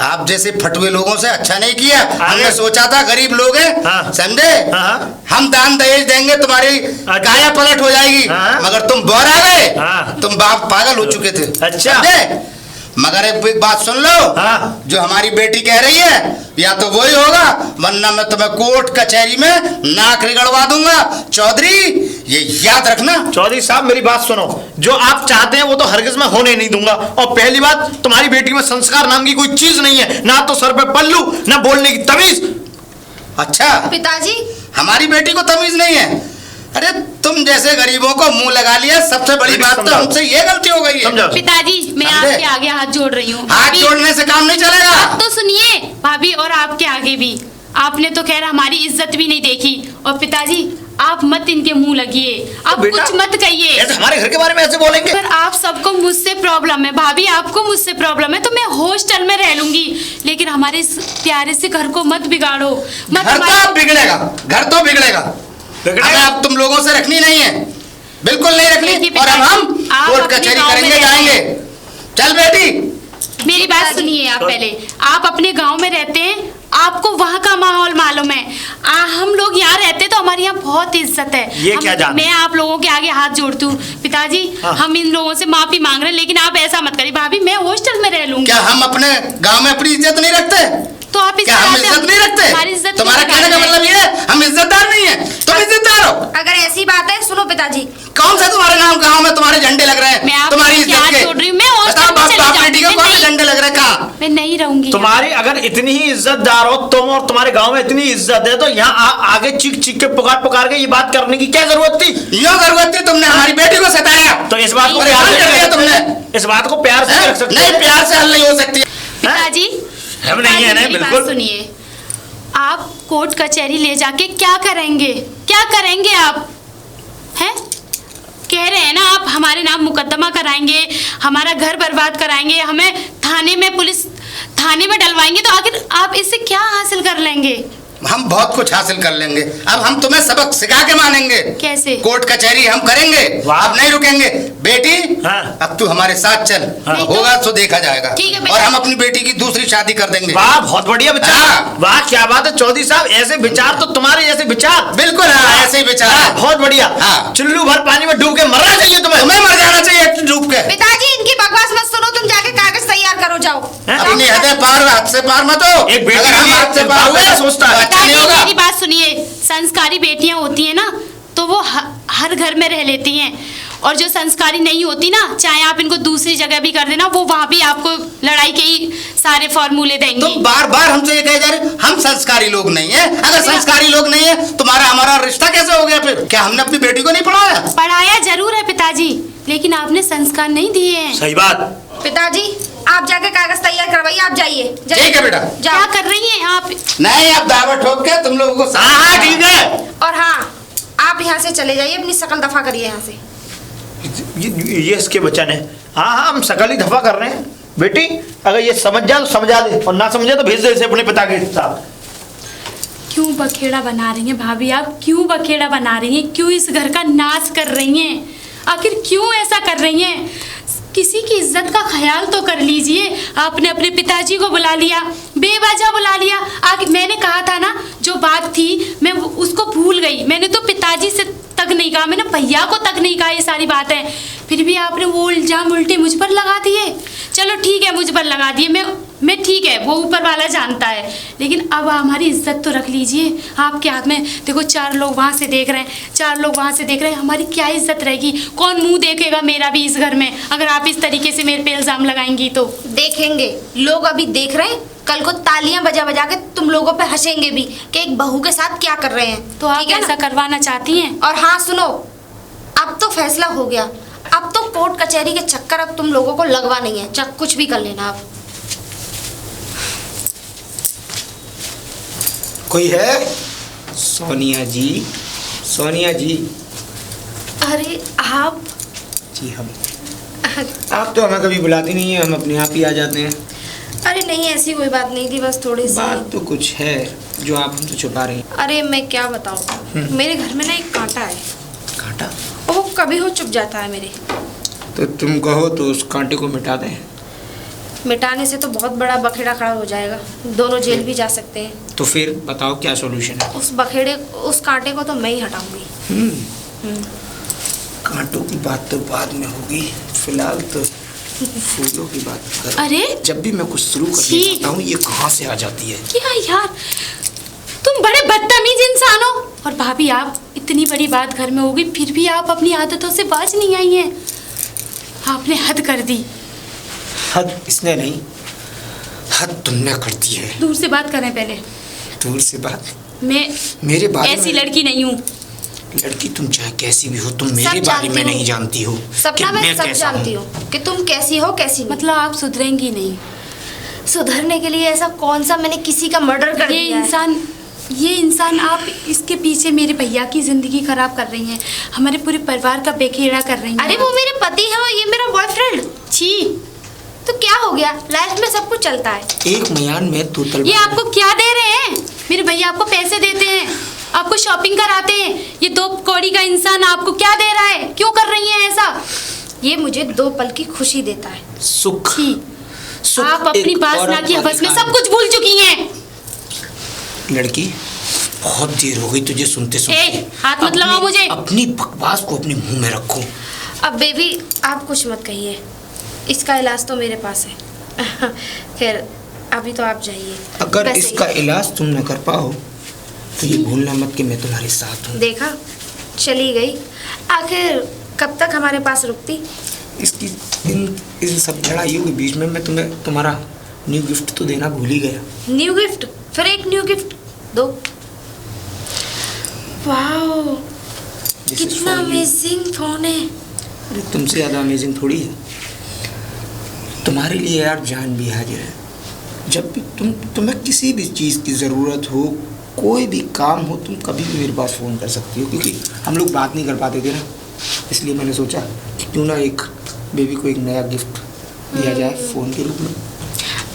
Speaker 4: आप जैसे फटुए लोगों से अच्छा नहीं किया।
Speaker 5: हाँ।
Speaker 4: हमने सोचा था गरीब लोग हैं,
Speaker 5: हाँ।
Speaker 4: समझे,
Speaker 5: हाँ।
Speaker 4: हम दान दहेज देंगे, तुम्हारी काया पलट हो जाएगी।
Speaker 5: हाँ।
Speaker 4: मगर तुम बोर आ गए।
Speaker 5: हाँ।
Speaker 4: तुम बाप पागल हो चुके थे।
Speaker 5: अच्छा।
Speaker 4: समझे? मगर एक बात सुन लो,
Speaker 5: हाँ।
Speaker 4: जो हमारी बेटी कह रही है या तो वही होगा, वरना मैं तुम्हें कोर्ट कचहरी में नाक रिगड़वा दूंगा। चौधरी ये याद रखना।
Speaker 5: चौधरी साहब मेरी बात सुनो, जो आप चाहते हैं वो तो हरगिज मैं होने नहीं दूंगा। और पहली बात, तुम्हारी बेटी में संस्कार नाम की कोई चीज नहीं है, ना तो सर पे पल्लू, ना बोलने की तमीज।
Speaker 4: अच्छा,
Speaker 2: पिताजी
Speaker 4: हमारी बेटी को तमीज नहीं है। अरे तुम जैसे गरीबों को मुंह लगा लिया, सबसे बड़ी बात तो हमसे ये गलती हो गई है।
Speaker 5: समझो।
Speaker 3: पिताजी मैं
Speaker 4: समझे?
Speaker 3: आपके आगे हाथ जोड़ रही हूँ।
Speaker 4: हाथ
Speaker 3: भाभी,
Speaker 4: जोड़ने से काम नहीं चलेगा।
Speaker 3: बात तो सुनिए भाभी, और आपके आगे भी। आपने तो खैर हमारी इज्जत भी नहीं देखी। और पिताजी आप मत इनके मुंह लगिए, आप
Speaker 5: बेटा,
Speaker 3: कुछ मत कहिए।
Speaker 5: ऐसे हमारे घर के बारे में ऐसे बोलेंगे?
Speaker 3: पर आप सबको मुझसे प्रॉब्लम है भाभी, आपको मुझसे प्रॉब्लम है तो मैं हॉस्टल में रह लूंगी, लेकिन हमारे इस प्यारे से घर को मत बिगाड़ो। मत
Speaker 4: घर तो अब बिगड़ेगा, घर तो बिगड़ेगा। हमें अब तुम लोगों से रखनी नहीं है, बिल्कुल नहीं
Speaker 3: देखिए
Speaker 4: रखनी। और अब हम
Speaker 3: आप
Speaker 4: कोर्ट
Speaker 3: अपने
Speaker 4: कचहरी
Speaker 3: गाँव में
Speaker 4: करेंगे,
Speaker 3: रहते
Speaker 4: जाएंगे।
Speaker 3: हैं।
Speaker 4: चल बेटी।
Speaker 3: मेरी बात सुनिए आप पहले। आप अपने गांव में रहते हैं, आपको वहाँ का माहौल मालूम है। हम लोग यहाँ रहते तो हमारे यहाँ बहुत इज्जत है।
Speaker 5: ये क्या जानते?
Speaker 3: मैं आप लोगों के आगे हाथ जोड़ती हूँ पिताजी।
Speaker 5: हाँ।
Speaker 3: हम इन लोगों से माफी मांग रहे हैं, लेकिन आप ऐसा मत करिए भाभी, मैं हॉस्टल में रह लूंगी।
Speaker 4: क्या हम अपने गांव में अपनी इज्जत नहीं रखते?
Speaker 3: तो आप इस
Speaker 4: क्या हम
Speaker 3: तरह से
Speaker 4: इज्जत नहीं रखते?
Speaker 3: हमारी इज्जत
Speaker 4: तुम्हारा
Speaker 3: क्यों
Speaker 4: कहने का
Speaker 3: निकाल
Speaker 4: मतलब
Speaker 3: रहे
Speaker 4: ये है हम इज्जतदार नहीं है, तुम इज्जतदार हो।
Speaker 2: अगर ऐसी बात है सुनो पिताजी,
Speaker 4: कौन सा तुम्हारे नाम गांव में तुम्हारे झंडे लग रहे हैं?
Speaker 3: मैं आपके
Speaker 4: तुम्हारी इज्जत
Speaker 3: हाथ
Speaker 4: के
Speaker 3: जोड़ रही हूँ, मैं हॉस्टल
Speaker 4: बताओ,
Speaker 3: में
Speaker 4: बाप
Speaker 3: चली
Speaker 4: बाप
Speaker 3: जाऊँ।
Speaker 4: बेटी को
Speaker 3: मैं
Speaker 4: कौन से
Speaker 3: नहीं-
Speaker 4: झंडे लग रहे हैं? कहाँ?
Speaker 3: मैं नहीं रहूंगी।
Speaker 5: तुम्हारी अगर इतनी ही इज्जतदार हो तुम और तुम्हारे गांव में इतनी इज्जत है तो यहाँ आगे चीख चीख के पुकार के ये बात करने की क्या जरूरत थी?
Speaker 4: यूं जरूरत थी, तुमने हमारी बेटी को सताया
Speaker 5: तो इस बात को
Speaker 4: नहीं,
Speaker 5: प्यार
Speaker 4: हल कर दिया
Speaker 5: से
Speaker 4: तुमने।
Speaker 5: इस बात को प्यार से रख सकते
Speaker 4: नहीं,
Speaker 5: हो।
Speaker 4: प्यार से हल नहीं हो सकती।
Speaker 3: पिताजी
Speaker 5: हम नहीं है ना,
Speaker 3: मेरी बात
Speaker 5: बिल्कुल।
Speaker 3: सुनिए, आप कोर्ट कचहरी ले जाके क्या करेंगे? क्या करेंगे आप? हैं? कह रहे हैं ना आप हमारे नाम मुकदमा कराएंगे, हमारा घर बर्बाद कराएंगे, हमें थाने में डलवाएंगे, तो आखिर आप इससे क्या हासिल कर लेंगे?
Speaker 4: हम बहुत कुछ हासिल कर लेंगे। अब हम तुम्हें सबक सिखा के मानेंगे।
Speaker 3: कैसे?
Speaker 4: कोर्ट कचहरी हम करेंगे,
Speaker 5: वाह।
Speaker 4: अब नहीं रुकेंगे। बेटी
Speaker 5: हाँ।
Speaker 4: अब तू हमारे साथ चल,
Speaker 5: हाँ।
Speaker 4: होगा तो देखा जाएगा।
Speaker 3: ठीक है बेटा।
Speaker 4: और हम अपनी बेटी की दूसरी शादी कर देंगे।
Speaker 5: वाह, बहुत बढ़िया विचार।
Speaker 4: हाँ।
Speaker 5: वाह, क्या बात है चौधरी साहब, ऐसे विचार तो तुम्हारे जैसे विचार।
Speaker 4: बिल्कुल हाँ, ऐसे ही विचार है।
Speaker 5: बहुत बढ़िया।
Speaker 4: हाँ।
Speaker 5: चुल्लू भर पानी में डूब के मरना चाहिए तुम्हें।
Speaker 4: तुम्हें मर जाना चाहिए डूब के।
Speaker 2: पिताजी इनकी बकवास मत सुनो, तुम जाके कागज तैयार करो जाओ।
Speaker 5: हैं?
Speaker 4: अपनी हदें पार, हाथ से पार मत हो।
Speaker 5: एक बेटी
Speaker 4: अगर हम
Speaker 5: की
Speaker 4: हाथ से पार
Speaker 5: बाबू
Speaker 4: हुए
Speaker 5: ऐसा सोचता है।
Speaker 4: तो अच्छा नहीं
Speaker 3: पिताजी
Speaker 4: होगा।
Speaker 3: मेरी बात सुनिए, संस्कारी बेटियां होती हैं ना तो वो हर घर में रह लेती हैं, और जो संस्कारी नहीं होती ना, चाहे आप इनको दूसरी जगह भी कर देना, वो वहां भी आपको लड़ाई के ही सारे फॉर्मूले देंगी।
Speaker 4: तुम बार बार हमसे ये कहे जा रहे हम संस्कारी लोग नहीं है। अगर संस्कारी लोग नहीं है तुम्हारा हमारा रिश्ता कैसे हो गया फिर? क्या हमने अपनी बेटी को नहीं पढ़ाया?
Speaker 3: पढ़ाया जरूर है पिताजी, लेकिन आपने संस्कार नहीं दिए हैं।
Speaker 5: सही बात।
Speaker 2: पिताजी आप जाके कागज तैयार करवाइए, आप जाइए।
Speaker 4: ठीक है बेटा।
Speaker 3: क्या कर रही हैं आप?
Speaker 4: नहीं, अब दावा ठोक के तुम लोगों को
Speaker 5: हाँ हाँ ठीक है।
Speaker 2: और हाँ, आप यहाँ से चले जाइए, अपनी शकल दफा करिए यहाँ से।
Speaker 5: ये इसके वचन है। हाँ हाँ, हम सकल ही धफा कर रहे हैं। बेटी अगर ये समझ जा तो समझा दे, और ना समझे तो भेज दे इसे अपने पिता के साथ।
Speaker 3: क्यों बखेड़ा बना रही हैं भाभी? आप क्यों बखेड़ा बना रही हैं? क्यों इस घर का नाश कर रही हैं? आखिर क्यों ऐसा कर रही हैं? किसी की इज्जत का ख्याल तो कर लीजिए। आपने अपने पिताजी को बुला लिया, बेवजह बुला लिया। आगे मैंने कहा था ना, जो बात थी मैं उसको भूल गई। मैंने तो पिताजी से तक नहीं कहा, मैंने भैया को तक नहीं कहा ये सारी बातें। फिर भी आपने वो इल्जाम उल्टे मुझ पर लगा दिए। चलो ठीक है, मुझ पर लगा दिए, मैं ठीक है, वो ऊपर वाला जानता है, लेकिन अब हमारी इज्जत तो रख लीजिए। आपके हाथ में देखो, 4 लोग वहाँ से देख रहे हैं, 4 लोग वहाँ से देख रहे हैं, हमारी क्या इज्जत रहेगी? कौन मुंह देखेगा मेरा भी इस घर में, अगर आप इस तरीके से मेरे पे इल्जाम लगाएंगी तो?
Speaker 2: देखेंगे लोग, अभी देख रहे हैं, कल को तालियां बजा बजा के तुम लोगों पे हंसेंगे भी कि एक बहू के साथ क्या कर रहे हैं।
Speaker 3: तो आप
Speaker 2: ठीक है ना?
Speaker 3: ऐसा करवाना चाहती हैं?
Speaker 2: और हाँ सुनो, अब तो फैसला हो गया, अब तो कोर्ट कचहरी के चक्कर अब तुम लोगों को लगवा नहीं है, चाहे कुछ भी कर लेना। अब
Speaker 1: कोई है? सोनिया जी, सोनिया जी।
Speaker 2: अरे आप
Speaker 1: जी हम। आप तो हमें कभी बुलाती नहीं है, हम अपने आप ही आ जाते हैं।
Speaker 2: अरे नहीं, ऐसी कोई बात नहीं थी, बस थोड़ी सी
Speaker 1: बात तो कुछ है जो आप हमसे छुपा रही हैं।
Speaker 2: अरे मैं क्या बताऊँ, मेरे घर में ना एक कांटा है,
Speaker 1: कांटा?
Speaker 2: कभी हो चुप जाता है मेरे।
Speaker 1: तो तुम कहो तो उस कांटे को मिटा दें।
Speaker 2: मिटाने से तो बहुत बड़ा बखेड़ा खड़ा हो जाएगा, दोनों जेल भी जा सकते हैं।
Speaker 1: तो फिर बताओ क्या सॉल्यूशन है।
Speaker 2: उस कांटे को तो मैं ही हटाऊंगी।
Speaker 1: कांटों की बात तो बाद में होगी, फिलहाल तो फूलों की बात कर।
Speaker 3: अरे
Speaker 1: जब भी मैं कुछ शुरू करना चाहता हूँ ये कहाँ से आ जाती है।
Speaker 3: क्या यार, तुम बड़े बदतमीज इंसान हो। और भाभी आप इतनी बड़ी बात घर में होगी फिर भी आप अपनी आदतों से बाज नहीं आई हैं। आपने हद कर दी।
Speaker 1: हद इसने नहीं, हद तुमने कर दी है।
Speaker 3: दूर से बात करें पहले।
Speaker 1: दूर से बात?
Speaker 3: मैं
Speaker 1: मेरे बारे
Speaker 3: ऐसी
Speaker 1: में
Speaker 3: लड़की नहीं हूँ।
Speaker 1: लड़की तुम चाहे कैसी भी हो, तुम मेरे बारे में नहीं जानती हो।
Speaker 2: सपना
Speaker 1: कि
Speaker 2: मैं सब
Speaker 1: कैसा
Speaker 2: जानती
Speaker 1: हूँ।
Speaker 2: हूँ कि तुम कैसी हो कैसी नहीं।
Speaker 3: मतलब आप सुधरेंगी नहीं।
Speaker 2: सुधरने के लिए ऐसा कौन सा मैंने किसी का मर्डर कर दिया है?
Speaker 3: ये इंसान आप इसके पीछे मेरे भैया की जिंदगी खराब कर रही हैं, हमारे पूरे परिवार का बेखेड़ा कर रही हैं।
Speaker 2: अरे वो मेरे पति है और ये मेरा बॉयफ्रेंड।
Speaker 3: छी,
Speaker 2: तो क्या हो गया, लाइफ में सब कुछ चलता है।
Speaker 1: एक मयान में दो तलवार।
Speaker 3: ये आपको क्या दे रहे हैं? मेरे भैया आपको पैसे देते हैं, आपको शॉपिंग कराते हैं। ये 2 कौड़ी का इंसान आपको क्या दे रहा है? क्यों कर रही हैं ऐसा?
Speaker 2: ये मुझे 2 पल की खुशी देता है।
Speaker 1: सुख।
Speaker 3: छी,
Speaker 1: सुख
Speaker 3: आप अपनी
Speaker 1: एक
Speaker 3: वासना
Speaker 1: औरत
Speaker 3: की
Speaker 1: का
Speaker 3: हवस में
Speaker 1: अधिकार
Speaker 3: सब कुछ भूल चुकी हैं।
Speaker 1: लड़की बहुत देर हो गई तुझे सुनते सुनते।
Speaker 3: हाथ मत लगाओ मुझे।
Speaker 1: अपनी बकवास को अपने मुंह में रखो।
Speaker 2: अब बेबी आप कुछ मत कहिए, इसका इलाज तो मेरे पास है। खैर अभी तो आप जाइए।
Speaker 1: अगर
Speaker 2: वैसे
Speaker 1: इसका इलाज तुम न कर पाओ तो ये भूलना मत कि मैं तुम्हारे साथ हूँ।
Speaker 2: देखा, चली गई। आखिर कब तक हमारे पास रुकती?
Speaker 1: इसकी इन सब लड़ाइयों के बीच में मैं तुम्हें तुम्हारा न्यू गिफ्ट तो देना भूल ही गया।
Speaker 2: New gift? फिर एक न्यू गिफ्ट दो। वाओ, कितना अमेजिंग फोन है।
Speaker 1: अरे तुमसे ज़्यादा अमेजिंग थोड़ी है। तुम्हारे लिए यार जान भी हाजिर है। जब भी तुम्हें किसी भी चीज़ की ज़रूरत हो, कोई भी काम हो, तुम कभी भी मेरे पास फ़ोन कर सकती हो। क्योंकि हम लोग बात नहीं कर पाते थे ना, इसलिए मैंने सोचा क्यों ना एक बेबी को एक नया गिफ्ट दिया जाए फ़ोन के रूप में।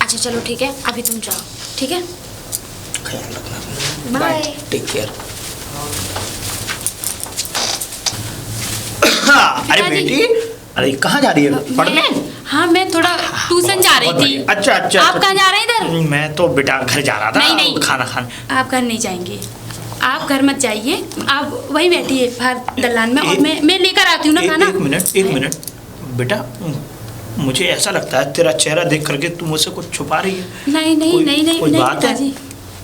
Speaker 2: अच्छा चलो ठीक है, अभी तुम जाओ। ठीक है,
Speaker 1: ख्याल रखना।
Speaker 2: बाय।
Speaker 1: Take care.
Speaker 5: अरे बेटी, अरे कहाँ जा रही है? पढ़ने?
Speaker 3: हाँ, मैं थोड़ा ट्यूशन जा रही थी।
Speaker 5: अच्छा अच्छा।
Speaker 3: आप कहाँ जा रहे हैं इधर?
Speaker 5: मैं तो बेटा घर जा रहा था।
Speaker 3: नहीं, नहीं।
Speaker 5: खाना खाने।
Speaker 3: आप घर नहीं जाएंगे, आप घर मत जाइए। आप वही बैठिए बाहर दलान में और मैं लेकर आती हूँ ना खाना।
Speaker 5: एक मिनट बेटा, मुझे ऐसा लगता है तेरा चेहरा देख करके तू मुझसे कुछ छुपा रही है।
Speaker 3: नहीं
Speaker 5: कोई बात है?
Speaker 3: पिताजी,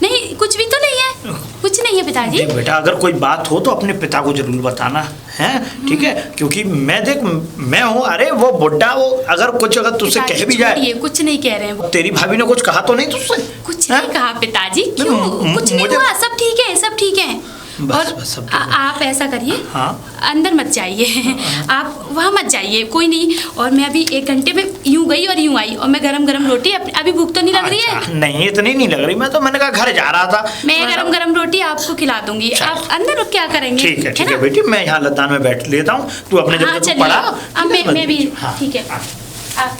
Speaker 3: नहीं कुछ भी तो नहीं है, कुछ नहीं है पिताजी।
Speaker 5: देख बेटा, अगर कोई बात हो तो अपने पिता को जरूर बताना है, ठीक है? क्योंकि मैं हूँ। अरे वो बुड्ढा, वो अगर तुझसे कह भी जाए।
Speaker 3: कुछ नहीं कह रहे हैं वो।
Speaker 5: तेरी भाभी ने कुछ कहा तो नहीं तुझसे?
Speaker 3: कुछ नहीं कहा पिताजी। क्यों? कुछ नहीं हुआ, सब ठीक है, सब ठीक है। और
Speaker 5: सब ठीक है।
Speaker 3: आप ऐसा करिए,
Speaker 5: हाँ?
Speaker 3: अंदर मत जाइए। आप वहाँ मत जाइए, कोई नहीं। और मैं अभी 1 घंटे में यूं गई और यूं आई, और मैं गरम गरम रोटी, अभी भूख तो नहीं लग रही है?
Speaker 5: अच्छा, नहीं इतनी नहीं लग रही। मैंने कहा घर जा रहा था।
Speaker 3: मैं गरम गरम रोटी आपको खिला दूंगी। आप अंदर रुक क्या करेंगे?
Speaker 5: ठीक है बेटी, मैं यहाँ लद्दान में बैठ लेता हूँ। तू अपने
Speaker 3: हाँ
Speaker 5: जब
Speaker 3: चलिए।
Speaker 5: पढ़ा।
Speaker 3: अब मैं भी
Speaker 5: हाँ,
Speaker 3: ठीक है।
Speaker 5: हाँ।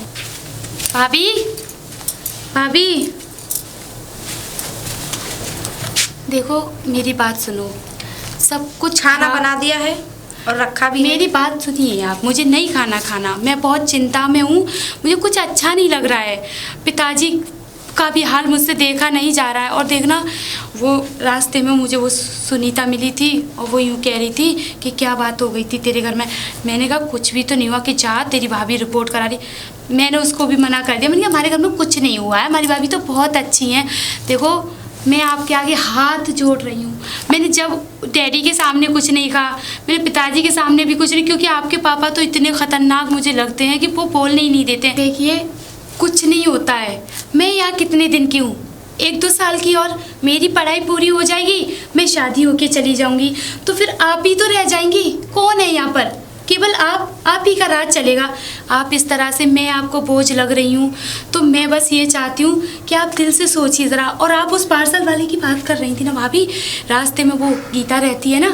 Speaker 3: भाभी, भाभी देखो मेरी बात सुनो। सब कुछ
Speaker 2: खाना बना दिया है और रखा भी है।
Speaker 3: मेरी बात सुनिए आप, मुझे नहीं खाना। मैं बहुत चिंता में हूँ, मुझे कुछ अच्छा नहीं लग रहा है। पिताजी का भी हाल मुझसे देखा नहीं जा रहा है। और देखना, वो रास्ते में मुझे वो सुनीता मिली थी और वो यूँ कह रही थी कि क्या बात हो गई थी तेरे घर में। मैंने कहा कुछ भी तो नहीं हुआ, कि जा तेरी भाभी रिपोर्ट करा रही। मैंने उसको भी मना कर दिया। मैंने कहा हमारे घर में कुछ नहीं हुआ है, हमारी भाभी तो बहुत अच्छी हैं। देखो मैं आपके आगे हाथ जोड़ रही हूँ। मैंने जब डैडी के सामने कुछ नहीं कहा, मेरे पिताजी के सामने भी कुछ नहीं, क्योंकि आपके पापा तो इतने ख़तरनाक मुझे लगते हैं कि वो बोलने ही नहीं देते। देखिए कुछ नहीं होता है। मैं यहाँ कितने दिन की हूँ? 1-2 साल की, और मेरी पढ़ाई पूरी हो जाएगी, मैं शादी होके चली जाऊँगी, तो फिर आप ही तो रह जाएंगी। कौन है यहाँ पर? केवल आप ही का राज चलेगा। आप इस तरह से, मैं आपको बोझ लग रही हूँ, तो मैं बस ये चाहती हूँ कि आप दिल से सोचिए ज़रा। और आप उस पार्सल वाले की बात कर रही थी ना भाभी, रास्ते में वो गीता रहती है ना,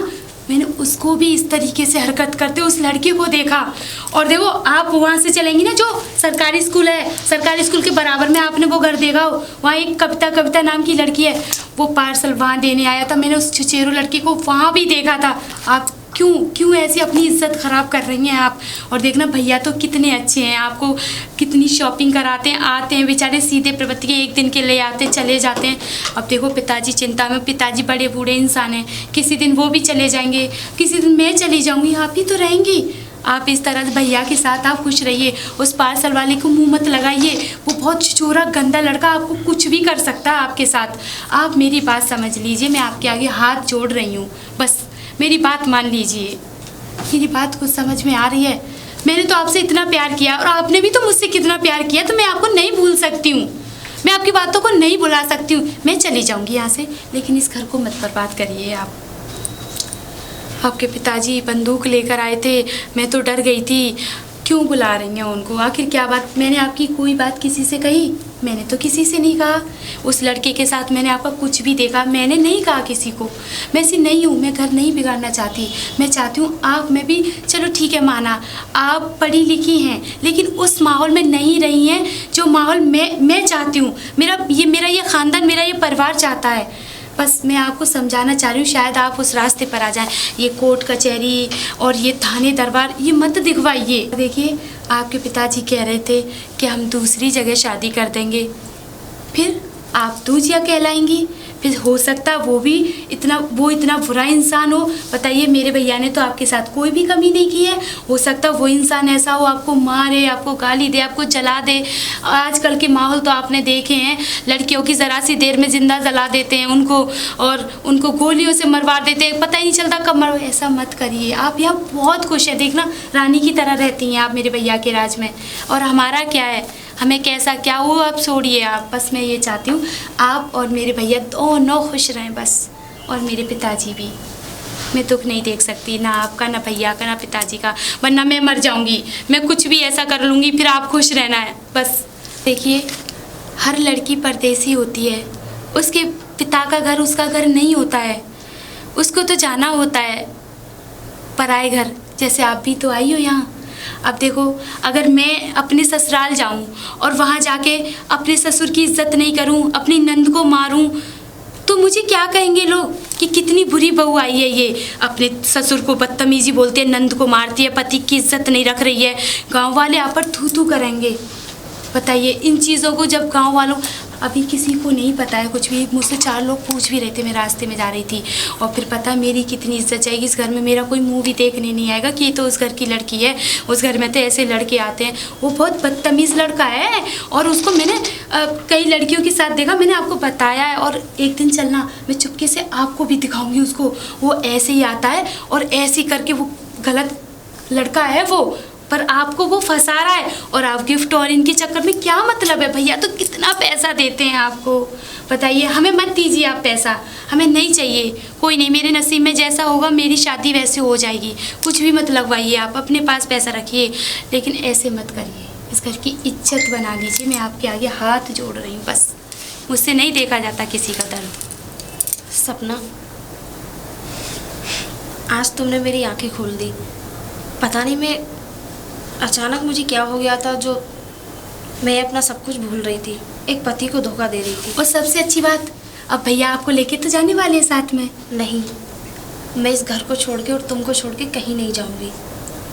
Speaker 3: मैंने उसको भी इस तरीके से हरकत करते उस लड़की को देखा। और देखो आप वहाँ से चलेंगी ना, जो सरकारी स्कूल है, सरकारी स्कूल के बराबर में आपने वो घर देखा हो, वहाँ एक कविता नाम की लड़की है, वो पार्सल वहाँ देने आया था। मैंने उस छुचेरू लड़की को वहाँ भी देखा था। आप क्यों क्यों ऐसी अपनी इज्जत ख़राब कर रही हैं आप? और देखना भैया तो कितने अच्छे हैं, आपको कितनी शॉपिंग कराते हैं, आते हैं बेचारे सीधे प्रवृत्ति के, एक दिन के लिए आते चले जाते हैं। अब देखो पिताजी चिंता में, पिताजी बड़े बूढ़े इंसान हैं, किसी दिन वो भी चले जाएंगे, किसी दिन मैं चली जाऊंगी, आप ही तो रहेंगी। आप इस तरह भैया के साथ आप खुश रहिए, उस पार्सल वाले को मुंह मत लगाइए, वो बहुत छिछोरा गंदा लड़का आपको कुछ भी कर सकता है आपके साथ। आप मेरी बात समझ लीजिए, मैं आपके आगे हाथ जोड़ रही हूँ, बस मेरी बात मान लीजिए। मेरी बात कुछ समझ में आ रही है? मैंने तो आपसे इतना प्यार किया और आपने भी तो मुझसे कितना प्यार किया, तो मैं आपको नहीं भूल सकती हूँ, मैं आपकी बातों को नहीं भुला सकती हूँ। मैं चली जाऊँगी यहाँ से, लेकिन इस घर को मत बर्बाद करिए आप। आपके पिताजी बंदूक लेकर आए थे, मैं तो डर गई थी। क्यों बुला रही हैं उनको? आखिर क्या बात? मैंने आपकी कोई बात किसी से कही? मैंने तो किसी से नहीं कहा। उस लड़के के साथ मैंने आपका कुछ भी देखा, मैंने नहीं कहा किसी को। मैं ऐसी नहीं हूँ, मैं घर नहीं बिगाड़ना चाहती। मैं चाहती हूँ आप में भी, चलो ठीक है माना आप पढ़ी लिखी हैं, लेकिन उस माहौल में नहीं रही हैं जो माहौल मैं चाहती हूँ। मेरा ये ख़ानदान, मेरा ये परिवार चाहता है। बस मैं आपको समझाना चाह रही हूँ, शायद आप उस रास्ते पर आ जाएं। ये कोर्ट कचहरी और ये थाने दरबार ये मत दिखवाइए। देखिए आपके पिताजी कह रहे थे कि हम दूसरी जगह शादी कर देंगे, फिर आप दूजिया कहलाएंगी, फिर हो सकता है वो इतना बुरा इंसान हो। बताइए, मेरे भैया ने तो आपके साथ कोई भी कमी नहीं की है। हो सकता है वो इंसान ऐसा हो, आपको मारे, आपको गाली दे, आपको जला दे। आजकल के माहौल तो आपने देखे हैं, लड़कियों की ज़रा सी देर में ज़िंदा जला देते हैं उनको, और उनको गोलियों से मरवा देते हैं, पता ही नहीं चलता कब मर। ऐसा मत करिए, आप यहाँ बहुत खुश हैं, देखना रानी की तरह रहती हैं आप मेरे भैया के राज में। और हमारा क्या है, हमें कैसा क्या हो, अब छोड़िए आप। बस मैं ये चाहती हूँ आप और मेरे भैया दोनों खुश रहें बस, और मेरे पिताजी भी। मैं दुख नहीं देख सकती, ना आपका, ना भैया का, ना पिताजी का, वरना मैं मर जाऊँगी। मैं कुछ भी ऐसा कर लूँगी, फिर आप खुश रहना है बस। देखिए हर लड़की परदेसी होती है, उसके पिता का घर उसका घर नहीं होता है, उसको तो जाना होता है पराए घर। जैसे आप भी तो आई हो यहाँ। अब देखो, अगर मैं अपने ससुराल जाऊं और वहाँ जाके अपने ससुर की इज्जत नहीं करूं, अपनी नंद को मारूं, तो मुझे क्या कहेंगे लोग कि कितनी बुरी बहू आई है ये, अपने ससुर को बदतमीजी बोलती है, नंद को मारती है, पति की इज्जत नहीं रख रही है। गांव वाले आप पर थू थू करेंगे। बताइए, इन चीज़ों को जब गांव वालों, अभी किसी को नहीं पता है कुछ भी, मुझसे 4 लोग पूछ भी रहे थे, मैं रास्ते में जा रही थी, और फिर पता मेरी कितनी इज्जत जाएगी। इस घर में मेरा कोई मुंह भी देखने नहीं आएगा कि ये तो उस घर की लड़की है। उस घर में तो ऐसे लड़के आते हैं, वो बहुत बदतमीज़ लड़का है, और उसको मैंने कई लड़कियों के साथ देखा, मैंने आपको बताया है। और एक दिन चलना, मैं चुपके से आपको भी दिखाऊंगी उसको। वो ऐसे ही आता है और ऐसे करके, वो गलत लड़का है वो, पर आपको वो फंसा रहा है, और आप गिफ्ट और इनके चक्कर में क्या मतलब है? भैया तो कितना पैसा देते हैं आपको, बताइए। हमें मत दीजिए आप पैसा, हमें नहीं चाहिए। कोई नहीं, मेरे नसीब में जैसा होगा मेरी शादी वैसे हो जाएगी। कुछ भी मत लगवाइए आप, अपने पास पैसा रखिए, लेकिन ऐसे मत करिए। इस घर की इज्जत बना लीजिए। मैं आपके आगे हाथ जोड़ रही हूँ बस, मुझसे नहीं देखा जाता किसी का दर्द।
Speaker 2: सपना, आज तुमने मेरी आंखें खोल दी। पता नहीं मैं अचानक मुझे क्या हो गया था, जो मैं अपना सब कुछ भूल रही थी, एक पति को धोखा दे रही थी।
Speaker 3: और सबसे अच्छी बात, अब भैया आपको लेके तो जाने वाले हैं साथ में।
Speaker 2: नहीं, मैं इस घर को छोड़ के और तुमको छोड़ के कहीं नहीं जाऊंगी।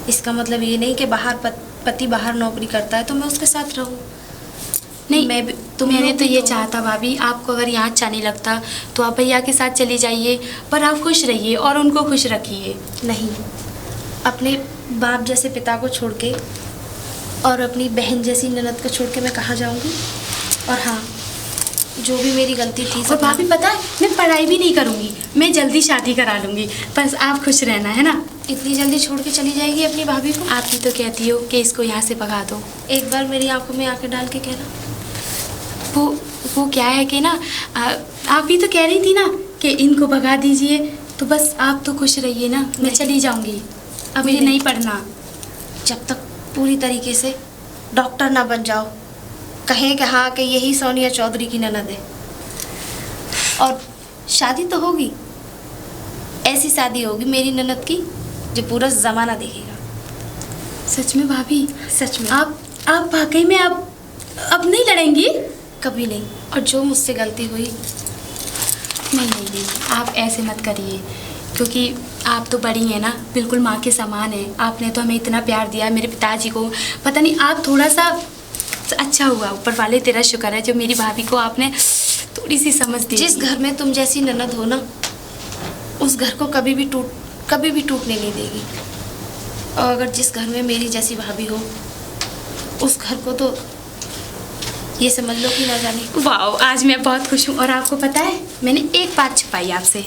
Speaker 2: इसका मतलब ये नहीं कि बाहर पति बाहर नौकरी करता है तो मैं उसके साथ रहूं।
Speaker 3: नहीं, मैंने तो ये
Speaker 2: तो
Speaker 3: चाहता भाभी, आपको अगर यहाँ अच्छा नहीं लगता तो आप भैया के साथ चली जाइए, पर आप खुश रहिए और उनको खुश रखिए।
Speaker 2: नहीं, अपने बाप जैसे पिता को छोड़ के और अपनी बहन जैसी ननद को छोड़ के मैं कहाँ जाऊंगी। और हाँ, जो भी मेरी गलती थी।
Speaker 3: और भाभी पता है, मैं पढ़ाई भी नहीं करूँगी, मैं जल्दी शादी करा लूँगी, बस आप खुश रहना है ना।
Speaker 2: इतनी जल्दी छोड़ के चली जाएगी अपनी भाभी को?
Speaker 3: आप ही तो कहती हो कि इसको यहाँ से भगा दो।
Speaker 2: एक बार मेरी आंखों में आंखें डाल के कहना।
Speaker 3: वो क्या है कि ना, आप ही तो कह रही थी ना कि इनको भगा दीजिए, तो बस आप तो खुश रहिए ना। मैं चली जाऊँगी, अब मुझे नहीं पढ़ना।
Speaker 2: जब तक पूरी तरीके से डॉक्टर ना बन जाओ, कहें कि हाँ कि यही सोनिया चौधरी की ननद है। और शादी तो होगी, ऐसी शादी होगी मेरी ननद की जो पूरा ज़माना देखेगा।
Speaker 3: सच में भाभी?
Speaker 2: सच में।
Speaker 3: आप वाकई में अब नहीं लड़ेंगी?
Speaker 2: कभी नहीं। और जो मुझसे गलती हुई,
Speaker 3: नहीं, आप ऐसे मत करिए, क्योंकि आप तो बड़ी हैं ना, बिल्कुल माँ के समान है। आपने तो हमें इतना प्यार दिया मेरे पिताजी को, पता नहीं आप थोड़ा सा अच्छा हुआ, ऊपर वाले तेरा शुक्र है जो मेरी भाभी को आपने थोड़ी सी समझ दी।
Speaker 2: जिस घर में तुम जैसी ननद हो ना, उस घर को कभी भी टूटने नहीं देगी। और अगर जिस घर में मेरी जैसी भाभी हो, उस घर को तो ये समझ लो कि ना जाने।
Speaker 3: वाह, आज मैं बहुत खुश हूँ। और आपको पता है मैंने एक बात छुपाई आपसे।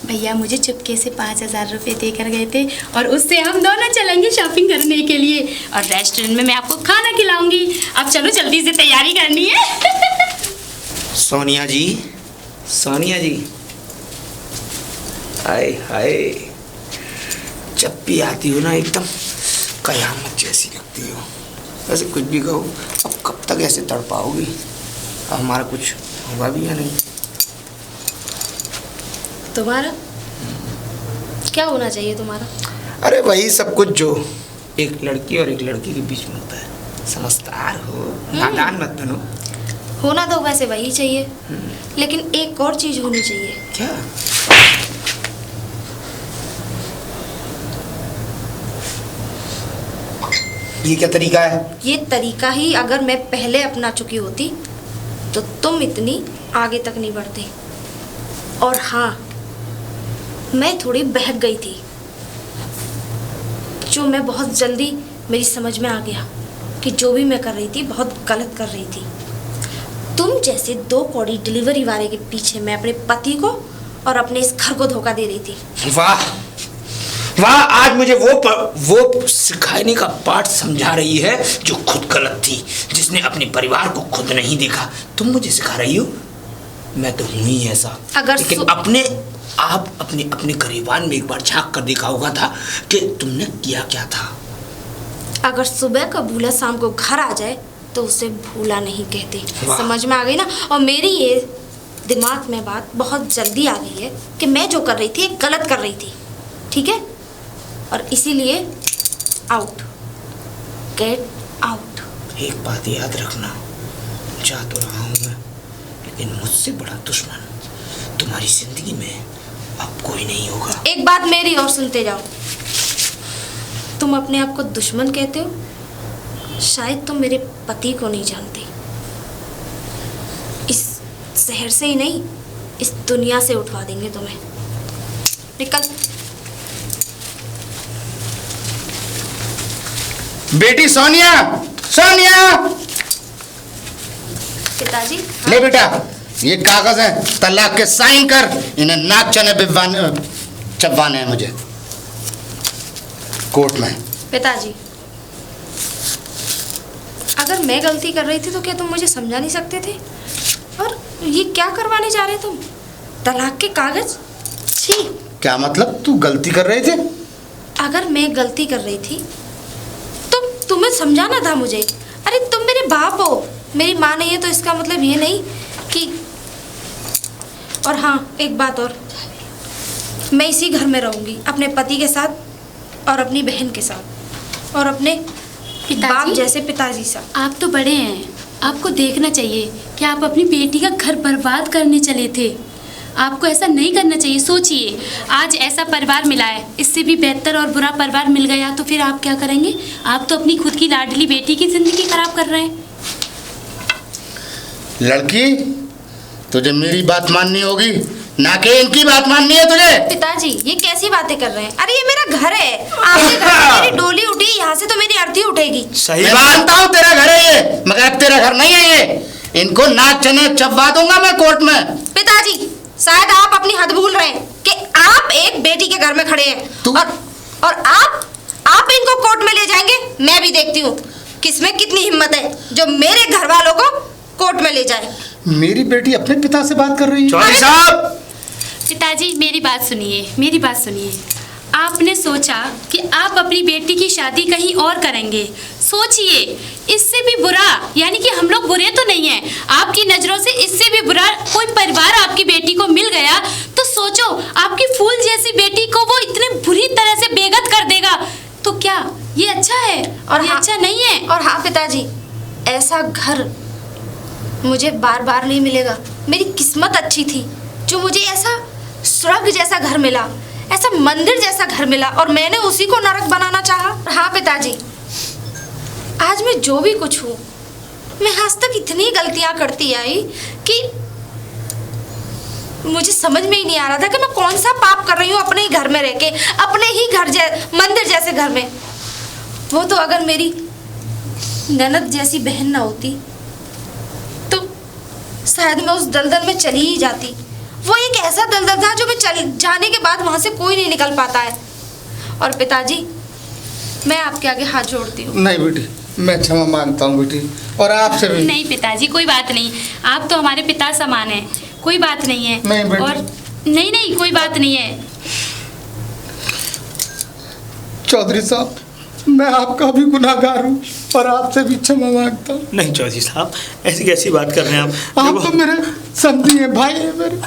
Speaker 3: भैया मुझे चुपके से 5,000 रुपये देकर गए थे और उससे हम दोनों चलेंगे शॉपिंग करने के लिए और रेस्टोरेंट में मैं आपको खाना खिलाऊंगी। अब चलो जल्दी से तैयारी करनी है।
Speaker 1: सोनिया जी, सोनिया जी, हाय हाय, जब भी आती हो ना एकदम कयामत जैसी लगती हो। वैसे कुछ भी कहो, अब कब तक ऐसे तड़पाओगी? अब हमारा कुछ होगा भी या नहीं?
Speaker 2: तुम्हारा क्या होना चाहिए तुम्हारा?
Speaker 1: अरे वही सब कुछ जो एक लड़की और एक लड़की के बीच में होता है। समझदार हो, नादान मत बनो।
Speaker 2: होना तो वैसे वही चाहिए, लेकिन एक और चीज होनी चाहिए।
Speaker 1: क्या? ये क्या तरीका है?
Speaker 2: ये तरीका ही अगर मैं पहले अपना चुकी होती तो तुम इतनी आगे तक नहीं बढ़ती। और हाँ, मैं थोड़ी बहक गई थी, जो मैं बहुत जल्दी मेरी समझ में आ गया कि जो भी मैं कर रही थी बहुत गलत कर रही थी। तुम जैसे 2 कौड़ी डिलीवरी वाले के पीछे मैं अपने पति को और अपने इस घर को धोखा दे रही थी।
Speaker 1: वाह वाह, आज मुझे वो सिखाने का पाठ समझा रही है जो खुद गलत थी, जिसने अपने परिवार को खुद नहीं देखा। तुम मुझे सिखा रही हो? मैं तो हूं ही ऐसा। लेकिन आप अपने करीबान में एक बार झांक कर देखा होगा था कि तुमने किया क्या था।
Speaker 2: अगर सुबह का भूला शाम को घर आ जाए तो उसे भूला नहीं कहते। समझ में आ गई ना? और मेरी ये दिमाग में बात बहुत जल्दी आ गई है कि मैं जो कर रही थी गलत कर रही थी, ठीक है? और इसीलिए आउट, गेट आउट।
Speaker 1: एक बात याद रखना, जा तो रहा हूँ मैं, लेकिन मुझसे बड़ा दुश्मन तुम्हारी जिंदगी में अब कोई नहीं होगा।
Speaker 2: एक बात मेरी और सुनते जाओ। तुम अपने आप को दुश्मन कहते हो, शायद तुम मेरे पति को नहीं जानते। इस शहर से ही नहीं, इस दुनिया से उठवा देंगे तुम्हें। निकल।
Speaker 4: बेटी सोनिया, सोनिया।
Speaker 2: पिताजी।
Speaker 4: ले बेटा, ये कागज है, तलाक के साइन कर। इन्हें नाक चबवाने हैं मुझे कोर्ट में।
Speaker 2: पिताजी, अगर मैं गलती कर रही थी तो क्या तुम मुझे समझा नहीं सकते थे? और ये क्या करवाने जा रहे तुम? तलाक के कागज? छी।
Speaker 4: क्या मतलब? तू गलती कर रही थी?
Speaker 2: अगर मैं गलती कर रही थी तो तुम्हें समझाना था मुझे। अरे तुम मेरे बाप हो, मेरी माँ नहीं है, तो इसका मतलब ये नहीं कि। और हाँ, एक बात और, मैं इसी घर में रहूंगी अपने पति के साथ और अपनी बहन के साथ और अपने बाप जैसे पिताजी साथ।
Speaker 3: आप तो बड़े हैं, आपको देखना चाहिए कि आप अपनी बेटी का घर बर्बाद करने चले थे। आपको ऐसा नहीं करना चाहिए। सोचिए, आज ऐसा परिवार मिला है, इससे भी बेहतर और बुरा परिवार मिल गया तो फिर आप क्या करेंगे? आप तो अपनी खुद की लाडली बेटी की जिंदगी खराब कर रहे हैं।
Speaker 4: लड़की, तुझे मेरी बात माननी होगी, ना कि इनकी बात माननी है तुझे।
Speaker 2: पिताजी, ये कैसी बातें कर रहे हैं? अरे ये मेरा घर है, आपके घर में मेरी डोली उठी, यहाँ से तो मेरी अर्थी उठेगी।
Speaker 1: सही
Speaker 4: मैं
Speaker 1: बात।
Speaker 4: मानता हूँ तेरा घर है ये, मगर अब तेरा घर नहीं है ये। इनको नाक चने चबवा दूंगा मैं कोर्ट में।
Speaker 2: पिताजी, शायद आप अपनी हद भूल रहे हैं कि आप एक बेटी के घर में खड़े हैं और आप इनको कोर्ट में ले जाएंगे। मैं भी देखती हूँ किसमें कितनी हिम्मत है जो मेरे घर वालों को कोर्ट में ले जाए।
Speaker 4: मेरी बेटी अपने पिता से बात कर रही है।
Speaker 1: चौधरी साहब,
Speaker 3: पिताजी मेरी बात सुनिए, मेरी बात सुनिए। आपने सोचा कि आप अपनी बेटी की शादी कहीं और करेंगे। सोचिए, इससे भी बुरा, यानी कि हम लोग बुरे तो नहीं हैं, आपकी नज़रों से इससे भी बुरा कोई परिवार आपकी बेटी को मिल गया तो सोचो, आपकी फूल जैसी बेटी को वो इतने बुरी तरह से बेगत कर देगा तो क्या ये अच्छा है? और ये अच्छा नहीं है।
Speaker 2: और हाँ पिताजी, ऐसा घर मुझे बार बार नहीं मिलेगा। मेरी किस्मत अच्छी थी जो मुझे ऐसा स्वर्ग जैसा घर मिला। ऐसा मंदिर जैसा घर मिला और मैंने उसी को नरक बनाना चाहा। हाँ पिताजी, आज मैं जो भी कुछ हूँ, मैं आज तक इतनी गलतियां करती आई कि मुझे समझ में ही नहीं आ रहा था कि मैं कौन सा पाप कर रही हूँ अपने ही घर में रह के, अपने ही घर मंदिर जैसे घर में। वो तो अगर मेरी ननद जैसी बहन ना होती तो शायद मैं उस दलदल में चली ही जाती। वो एक ऐसा दलदल था जो मैं जाने के बाद वहां से कोई नहीं निकल पाता है। और पिताजी, मैं आपके आगे हाथ जोड़ती हूँ।
Speaker 4: नहीं बेटी, मैं क्षमा मांगता हूँ बेटी, और आपसे भी।
Speaker 3: नहीं पिताजी, कोई बात नहीं, आप तो हमारे पिता समान हैं, कोई बात नहीं है।
Speaker 4: नहीं बेटी।
Speaker 3: और नहीं कोई बात नहीं है।
Speaker 4: चौधरी साहब, मैं आपका भी गुनाहगार हूँ और आपसे भी क्षमा मांगता हूँ।
Speaker 5: नहीं चौधरी साहब, ऐसी कैसी बात कर रहे हैं आप
Speaker 4: आप तो मेरे समझी हैं, भाई है मेरे,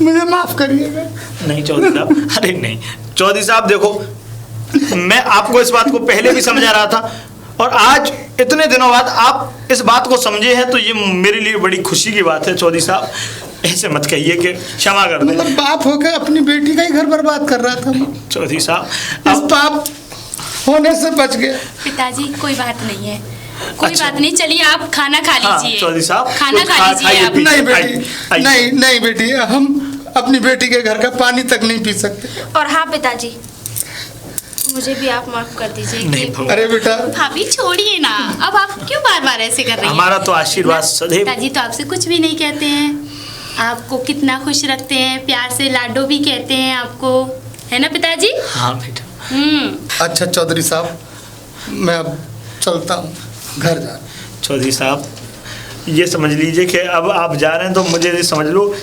Speaker 4: मुझे माफ करिएगा।
Speaker 5: नहीं चौधरी साहब, अरे नहीं चौधरी साहब, देखो मैं आपको इस बात को पहले भी समझा रहा था, और आज इतने दिनों बाद आप इस बात को समझे हैं तो ये मेरे लिए बड़ी खुशी की बात है। चौधरी साहब, ऐसे मत कहिए कि क्षमा कर दें।
Speaker 4: मतलब बाप होकर अपनी बेटी का ही घर बर्बाद कर रहा था मैं।
Speaker 5: चौधरी साहब,
Speaker 4: इस पाप होने से बच गया।
Speaker 3: पिताजी कोई बात नहीं है, कोई
Speaker 5: अच्छा।
Speaker 3: बात नहीं, चलिए आप खाना खा
Speaker 5: हाँ,
Speaker 3: लीजिए।
Speaker 5: चौधरी साहब,
Speaker 3: खाना
Speaker 5: कुछ
Speaker 3: खा लीजिए
Speaker 5: खाइए,
Speaker 3: आप।
Speaker 5: पीजिए।
Speaker 4: नहीं बेटी,
Speaker 5: आइए।
Speaker 4: नहीं नहीं बेटी, हम अपनी बेटी के घर का पानी तक नहीं पी सकते।
Speaker 2: और हाँ पिताजी, मुझे भी आप माफ कर दीजिए
Speaker 5: नहीं
Speaker 2: कि
Speaker 5: भगवान।
Speaker 4: अरे बेटा,
Speaker 3: भाभी छोड़िए ना, अब आप क्यों बार बार ऐसे कर रही हैं?
Speaker 5: हमारा तो आशीर्वाद सदैव।
Speaker 3: पिताजी तो आपसे कुछ भी नहीं कहते हैं, आपको कितना खुश रखते हैं, प्यार से लाडो भी कहते हैं आपको, है ना पिताजी?
Speaker 5: हाँ बेटा।
Speaker 4: अच्छा चौधरी साहब, मैं अब चलता हूँ घर जा।
Speaker 5: चौधरी साहब, ये समझ लीजिए कि अब आप जा रहे हैं तो मुझे ये समझ लो,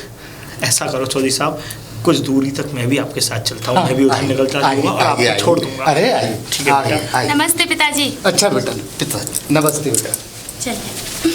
Speaker 5: ऐसा करो चौधरी साहब, कुछ दूरी तक मैं भी आपके साथ चलता हूँ, मैं भी उधर निकलता जाऊँगा और आपको छोड़ दूंगा।
Speaker 4: अरे आइए,
Speaker 5: ठीक है बेटा।
Speaker 3: नमस्ते पिताजी।
Speaker 4: अच्छा बेटा, पिता नमस्ते बेटा।
Speaker 3: चलिए।